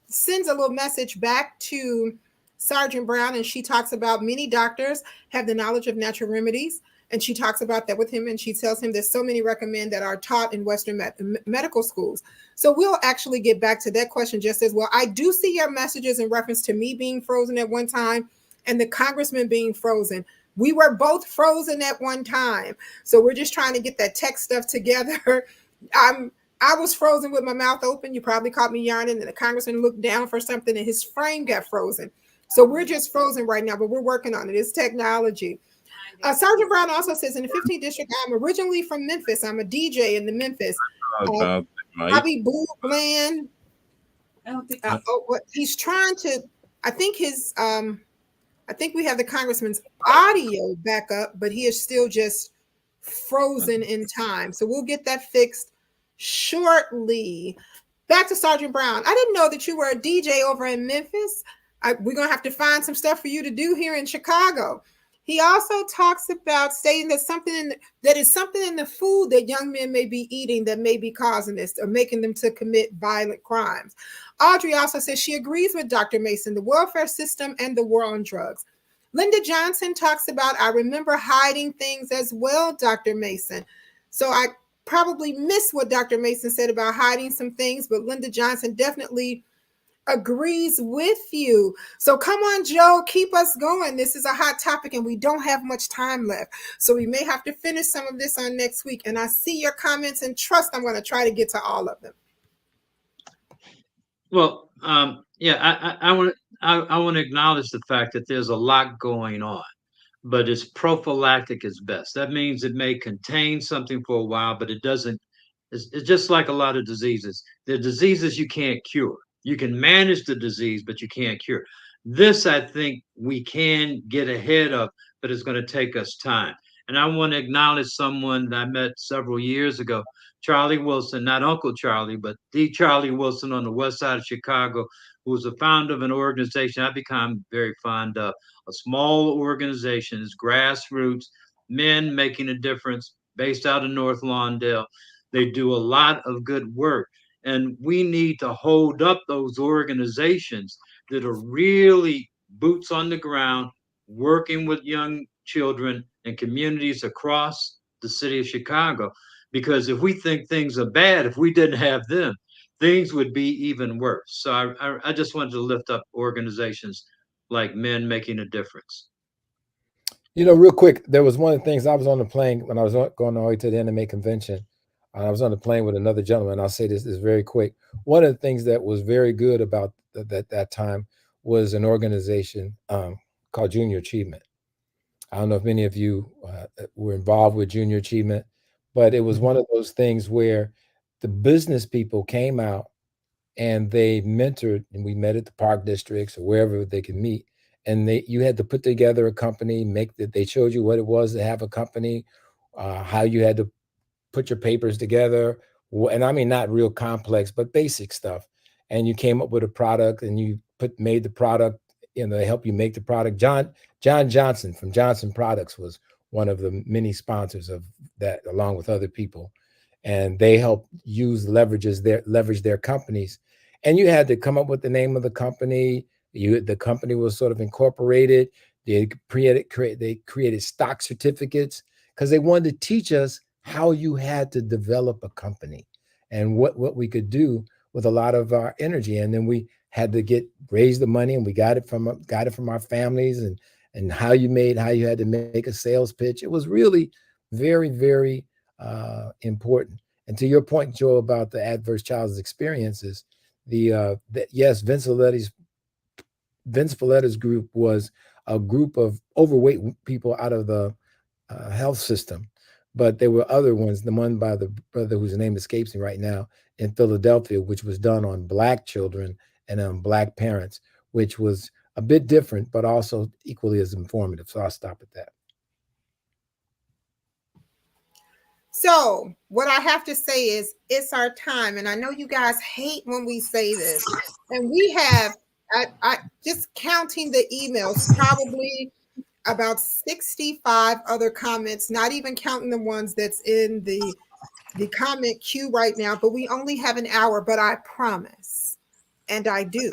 sends a little message back to Sergeant Brown, and she talks about many doctors have the knowledge of natural remedies. And she talks about that with him, and she tells him there's so many recommend that are taught in Western medical schools. So we'll actually get back to that question just as well. I do see your messages in reference to me being frozen at one time and the congressman being frozen. We were both frozen at one time. So we're just trying to get that tech stuff together. I was frozen with my mouth open. You probably caught me yarning, and the congressman looked down for something and his frame got frozen. So we're just frozen right now, but we're working on it. It's technology. Sergeant Brown also says, in the 15th district, I'm originally from Memphis. I'm a DJ in the Memphis. Bobby Blue Bland. I don't think he's trying to. I think we have the congressman's audio back up, but he is still just frozen in time. So we'll get that fixed shortly. Back to Sergeant Brown. I didn't know that you were a DJ over in Memphis. We're gonna have to find some stuff for you to do here in Chicago. He also talks about stating that that is something in the food that young men may be eating that may be causing this or making them to commit violent crimes. Audrey also says she agrees with Dr. Mason, the welfare system and the war on drugs. Linda Johnson talks about, I remember hiding things as well, Dr. Mason. So I probably missed what Dr. Mason said about hiding some things, but Linda Johnson definitely agrees with you. So come on, Joe, keep us going. This is a hot topic and we don't have much time left. So we may have to finish some of this on next week. And I see your comments, and trust I'm going to try to get to all of them. Well, yeah, I want to acknowledge the fact that there's a lot going on, but it's prophylactic is best. That means it may contain something for a while, but it doesn't. It's just like a lot of diseases. There are diseases you can't cure. You can manage the disease, but you can't cure. This, I think, we can get ahead of, but it's going to take us time. And I want to acknowledge someone that I met several years ago, Charlie Wilson, not Uncle Charlie, but the Charlie Wilson on the west side of Chicago, who was the founder of an organization I've become very fond of, a small organization. It's grassroots, men making a difference, based out of North Lawndale. They do a lot of good work. And we need to hold up those organizations that are really boots on the ground, working with young children and communities across the city of Chicago. Because if we think things are bad, if we didn't have them, things would be even worse. So I just wanted to lift up organizations like Men Making a Difference. You know, real quick, there was one of the things, I was on the plane when I was going all the way to the NMA convention. I was on the plane with another gentleman. I'll say this is very quick. One of the things that was very good about that time was an organization called Junior Achievement. I don't know if many of you were involved with Junior Achievement, but it was one of those things where the business people came out and they mentored, and we met at the park districts or wherever they could meet. And you had to put together a company, they showed you what it was to have a company, how you had to put your papers together. And I mean, not real complex, but basic stuff. And you came up with a product and you made the product, they help you make the product. John Johnson from Johnson Products was one of the many sponsors of that, along with other people. And they help leverage their companies. And you had to come up with the name of the company. The company was sort of incorporated. They created stock certificates because they wanted to teach us how you had to develop a company and what we could do with a lot of our energy. And then we had to raise the money, and we got it from our families, and how you had to make a sales pitch. It was really very, very important. And to your point, Joe, about the adverse childhood experiences, yes, Vince Folletta's group was a group of overweight people out of the health system. But there were other ones, the one by the brother whose name escapes me right now in Philadelphia, which was done on Black children and on Black parents, which was a bit different, but also equally as informative. So I'll stop at that. So what I have to say is it's our time. And I know you guys hate when we say this. And we have, I just counting the emails, probably about 65 other comments, not even counting the ones that's in the comment queue right now, but we only have an hour. But I promise, and I do,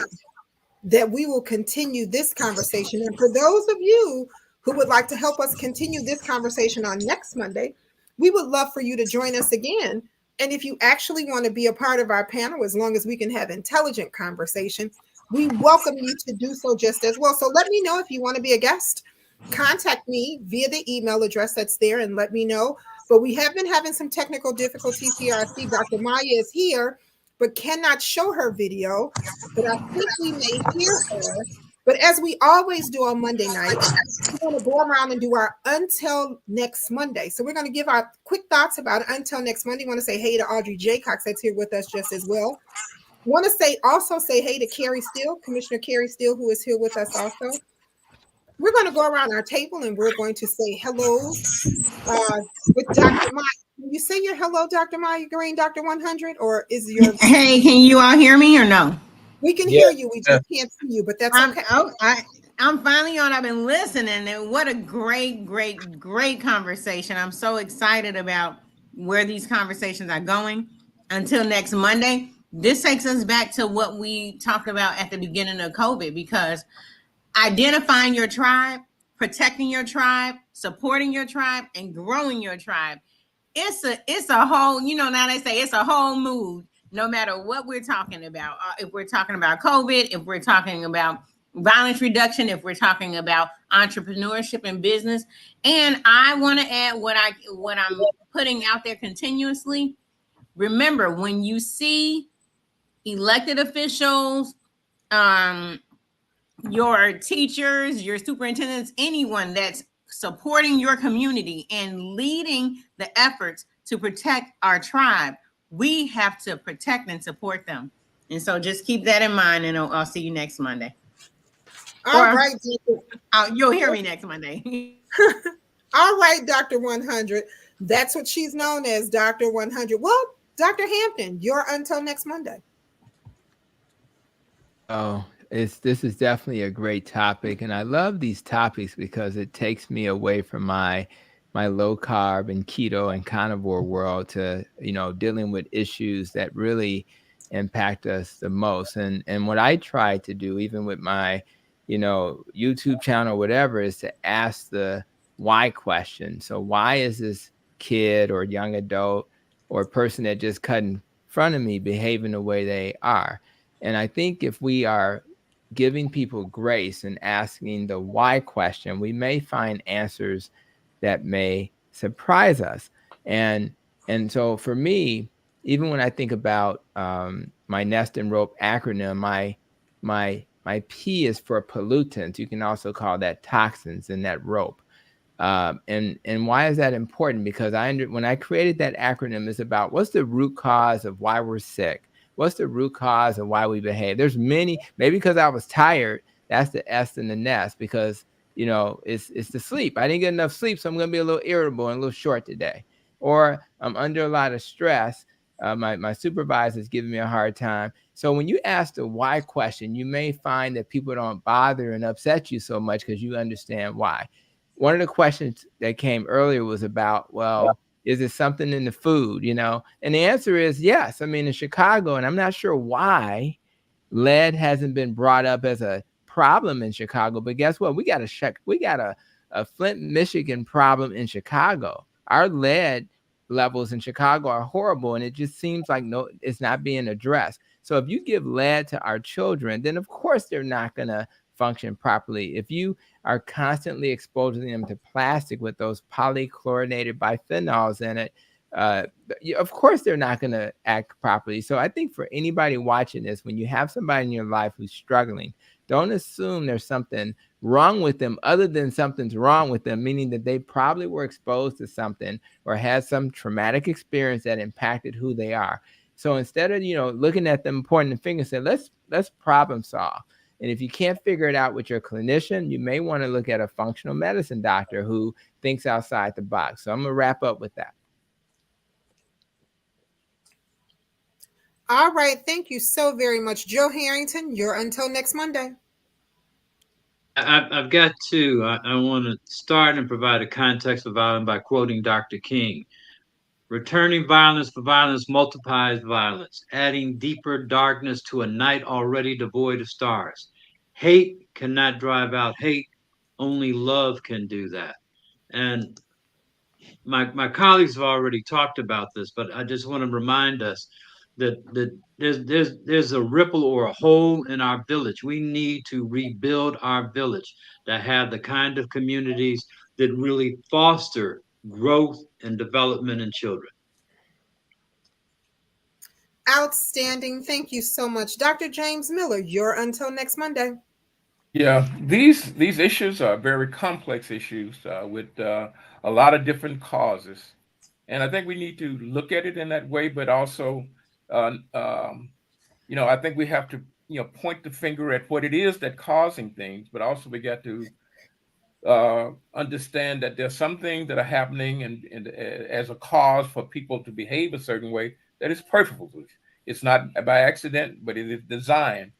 that we will continue this conversation. And for those of you who would like to help us continue this conversation on next Monday, we would love for you to join us again. And if you actually want to be a part of our panel, as long as we can have intelligent conversation, we welcome you to do so just as well. So let me know if you want to be a guest. Contact me via the email address that's there and let me know. But we have been having some technical difficulties here. I see Dr. Maya is here, but cannot show her video. But I think we may hear her. But as we always do on Monday nights, we're going to go around and do our Until Next Monday. So we're going to give our quick thoughts about Until Next Monday. I want to say hey to Audrey Jaycox that's here with us just as well. Want to also say hey to Carrie Steele, Commissioner Carrie Steele, who is here with us also. We're going to go around our table and we're going to say hello with Dr. Maya. Can you say your hello, Dr. Maya Green, Dr. 100, or is your... Hey, can you all hear me or no? We can hear you. We just can't see you, but that's okay. I'm finally on. I've been listening, and what a great conversation. I'm so excited about where these conversations are going. Until next Monday, this takes us back to what we talked about at the beginning of COVID, because identifying your tribe, protecting your tribe, supporting your tribe, and growing your tribe. It's a whole, now they say it's a whole mood, no matter what we're talking about. If we're talking about COVID, if we're talking about violence reduction, if we're talking about entrepreneurship and business. And I want to add what I'm putting out there continuously. Remember, when you see elected officials, your teachers, your superintendents, anyone that's supporting your community and leading the efforts to protect our tribe, we have to protect and support them. And so just keep that in mind, and I'll see you next Monday. All right. You'll hear me next Monday. All right, Dr. 100. That's what she's known as, Dr. 100. Well, Dr. Hampton, you're Until Next Monday. Oh, this is definitely a great topic, and I love these topics because it takes me away from my low carb and keto and carnivore world to dealing with issues that really impact us the most. And what I try to do, even with my YouTube channel, whatever, is to ask the why question. So why is this kid or young adult or person that just cut in front of me behaving the way they are? And I think if we are giving people grace and asking the why question, we may find answers that may surprise us. And so for me, even when I think about my Nest and Rope acronym, my P is for pollutants. You can also call that toxins in that rope. And why is that important? Because when I created that acronym, it's about what's the root cause of why we're sick. What's the root cause of why we behave? There's many, maybe because I was tired, that's the S in the nest, because, it's the sleep. I didn't get enough sleep, so I'm going to be a little irritable and a little short today. Or I'm under a lot of stress. My supervisor is giving me a hard time. So when you ask the why question, you may find that people don't bother and upset you so much because you understand why. One of the questions that came earlier was about, well, is it something in the food, And the answer is yes. I mean, in Chicago, and I'm not sure why lead hasn't been brought up as a problem in Chicago, but guess what? We got a Flint, Michigan problem in Chicago. Our lead levels in Chicago are horrible, and it just seems like it's not being addressed. So if you give lead to our children, then of course they're not going to function properly. If you are constantly exposing them to plastic with those polychlorinated biphenyls in it, of course they're not going to act properly. So I think for anybody watching this, when you have somebody in your life who's struggling, don't assume there's something wrong with them other than something's wrong with them, meaning that they probably were exposed to something or had some traumatic experience that impacted who they are. So instead of, looking at them, pointing the finger, say, let's problem solve. And if you can't figure it out with your clinician, you may want to look at a functional medicine doctor who thinks outside the box. So I'm going to wrap up with that. All right. Thank you so very much. Joe Harrington, you're until next Monday. I've got to. I want to start and provide a context of violence by quoting Dr. King. Returning violence for violence multiplies violence, adding deeper darkness to a night already devoid of stars. Hate cannot drive out hate. Only love can do that. And my colleagues have already talked about this, but I just want to remind us that there's a ripple or a hole in our village. We need to rebuild our village to have the kind of communities that really foster growth and development in children. Outstanding. Thank you so much. Dr. James Miller, you're until next Monday. Yeah, these issues are very complex issues with a lot of different causes, and I think we need to look at it in that way. But also, I think we have to point the finger at what it is that causing things, but also we got to understand that there's some things that are happening and as a cause for people to behave a certain way that is purposeful. It's not by accident, but it is designed.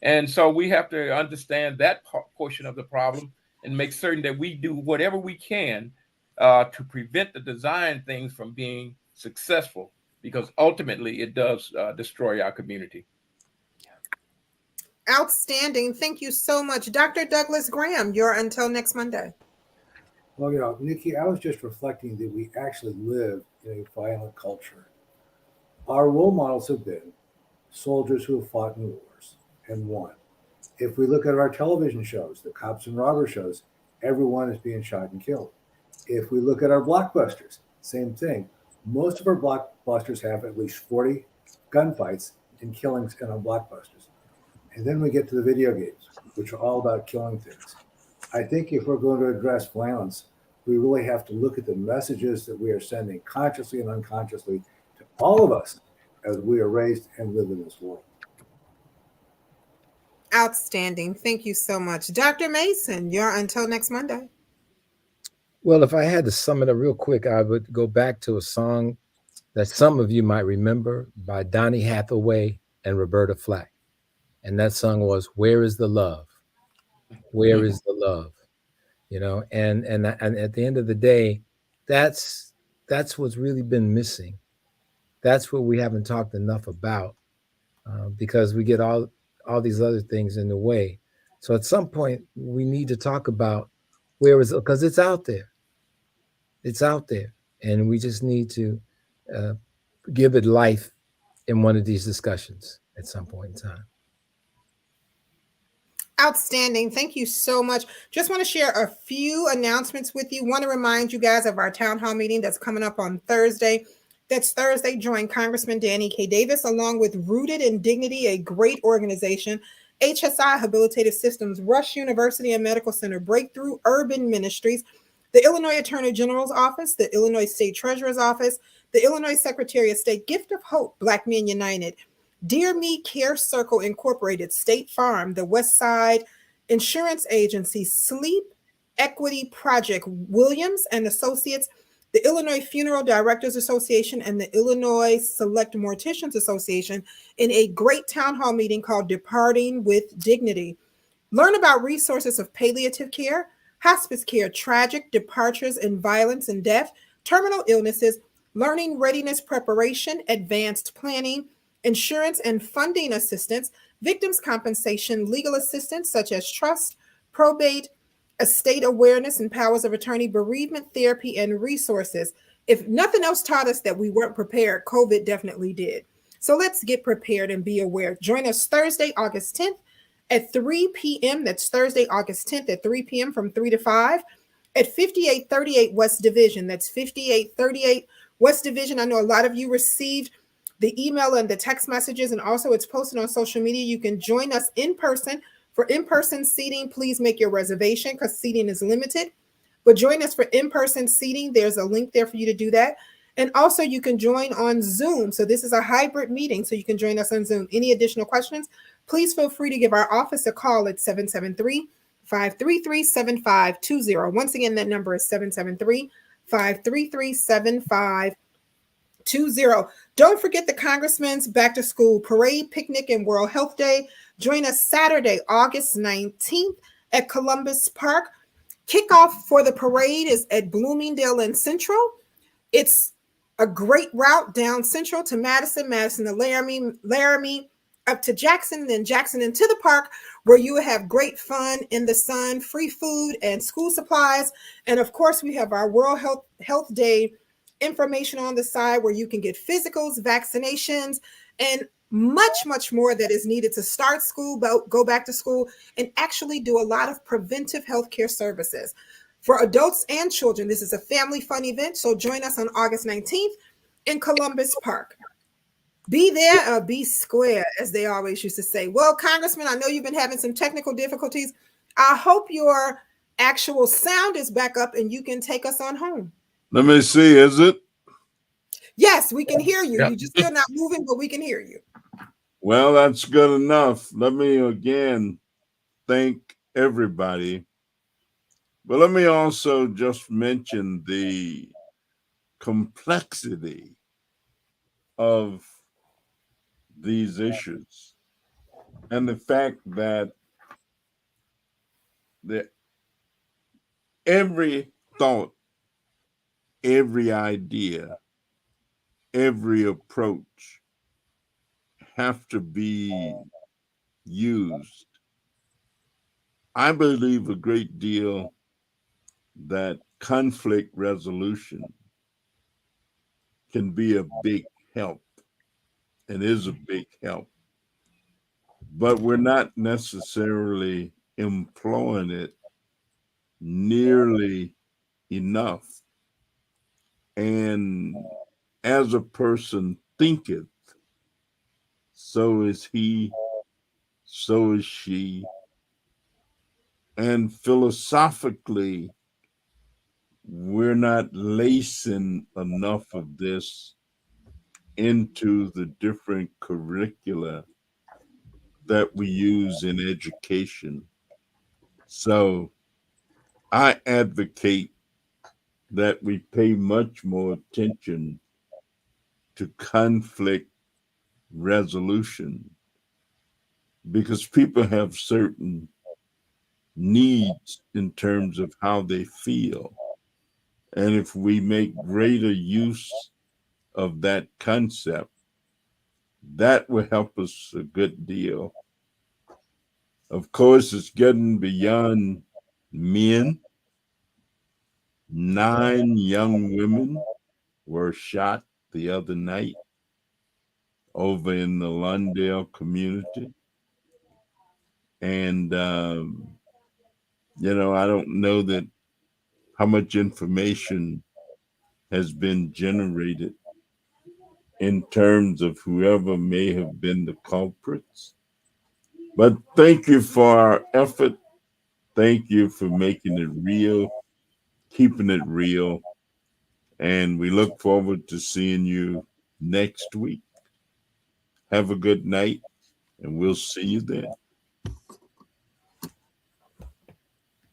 And so we have to understand that portion of the problem and make certain that we do whatever we can to prevent the design things from being successful, because ultimately it does destroy our community. Outstanding. Thank you so much. Dr. Douglas Graham, you're until next Monday. Well, Nikki, I was just reflecting that we actually live in a violent culture. Our role models have been soldiers who have fought in wars and won. If we look at our television shows, the cops and robber shows, everyone is being shot and killed. If we look at our blockbusters, same thing. Most of our blockbusters have at least 40 gunfights and killings in our blockbusters. And then we get to the video games, which are all about killing things. I think if we're going to address violence, we really have to look at the messages that we are sending consciously and unconsciously to all of us as we are raised and live in this world. Outstanding. Thank you so much. Dr. Mason, you're until next Monday. Well, if I had to sum it up real quick, I would go back to a song that some of you might remember by Donny Hathaway and Roberta Flack. And that song was "Where is the Love? Where is the love?" And at the end of the day, that's what's really been missing. That's what we haven't talked enough about because we get all these other things in the way. So at some point, we need to talk about where is it, because it's out there. It's out there, and we just need to give it life in one of these discussions at some point in time. Outstanding. Thank you so much. Just want to share a few announcements with you. Want to remind you guys of our town hall meeting that's coming up on Thursday. That's Thursday. Join Congressman Danny K. Davis along with Rooted in Dignity, a great organization, HSI Habilitative Systems, Rush University and Medical Center, Breakthrough Urban Ministries, the Illinois Attorney General's Office, the Illinois State Treasurer's Office, the Illinois Secretary of State, Gift of Hope, Black Men United, Dear Me Care Circle Incorporated, State Farm, the West Side Insurance Agency, Sleep Equity Project, Williams and Associates, the Illinois Funeral Directors Association, and the Illinois Select Morticians Association in a great town hall meeting called Departing with Dignity. Learn about resources of palliative care, hospice care, tragic departures and violence and death, terminal illnesses, learning readiness preparation, advanced planning, insurance and funding assistance, victims compensation, legal assistance such as trust, probate, estate awareness and powers of attorney, bereavement therapy, and resources. If nothing else taught us that we weren't prepared, COVID definitely did. So let's get prepared and be aware. Join us Thursday, August 10th at 3 p.m. That's Thursday, August 10th at 3 p.m. from 3 to 5 at 5838 West Division. That's 5838 West Division. I know a lot of you received the email and the text messages, and also it's posted on social media. You can join us in person. For in-person seating, please make your reservation because seating is limited. But join us for in-person seating. There's a link there for you to do that. And also you can join on Zoom. So this is a hybrid meeting, so you can join us on Zoom. Any additional questions, please feel free to give our office a call at 773-533-7520. Once again, that number is 773-533-7520. 20. Don't forget the Congressman's Back to School Parade, Picnic, and World Health Day. Join us Saturday, August 19th at Columbus Park. Kickoff for the parade is at Bloomingdale and Central. It's a great route down Central to Madison, Madison to Laramie, up to Jackson, then Jackson into the park, where you will have great fun in the sun, free food and school supplies. And of course, we have our World Health Day information on the side where you can get physicals, vaccinations, and much more that is needed to start school, go back to school, and actually do a lot of preventive healthcare services for adults and children. This is a family fun event, so join us on August 19th in Columbus Park. Be there or be square, as they always used to say. Well, Congressman, I know you've been having some technical difficulties. I hope your actual sound is back up and you can take us on home. Let me see, is it? Yes, we can hear you. Yep. You're just still not moving, but we can hear you. Well, that's good enough. Let me again thank everybody. But let me also just mention the complexity of these issues and the fact that every thought, every idea, every approach have to be used. I believe a great deal that conflict resolution can be a big help and is a big help, but we're not necessarily employing it nearly enough. And as a person thinketh, so is he, so is she. And philosophically, we're not lacing enough of this into the different curricula that we use in education. So I advocate that we pay much more attention to conflict resolution, because people have certain needs in terms of how they feel. And if we make greater use of that concept, that will help us a good deal. Of course, it's getting beyond men. 9 young women were shot the other night over in the Lawndale community. And, I don't know that how much information has been generated in terms of whoever may have been the culprits. But thank you for our effort. Thank you for making it real, keeping it real. And we look forward to seeing you next week. Have a good night, and we'll see you then.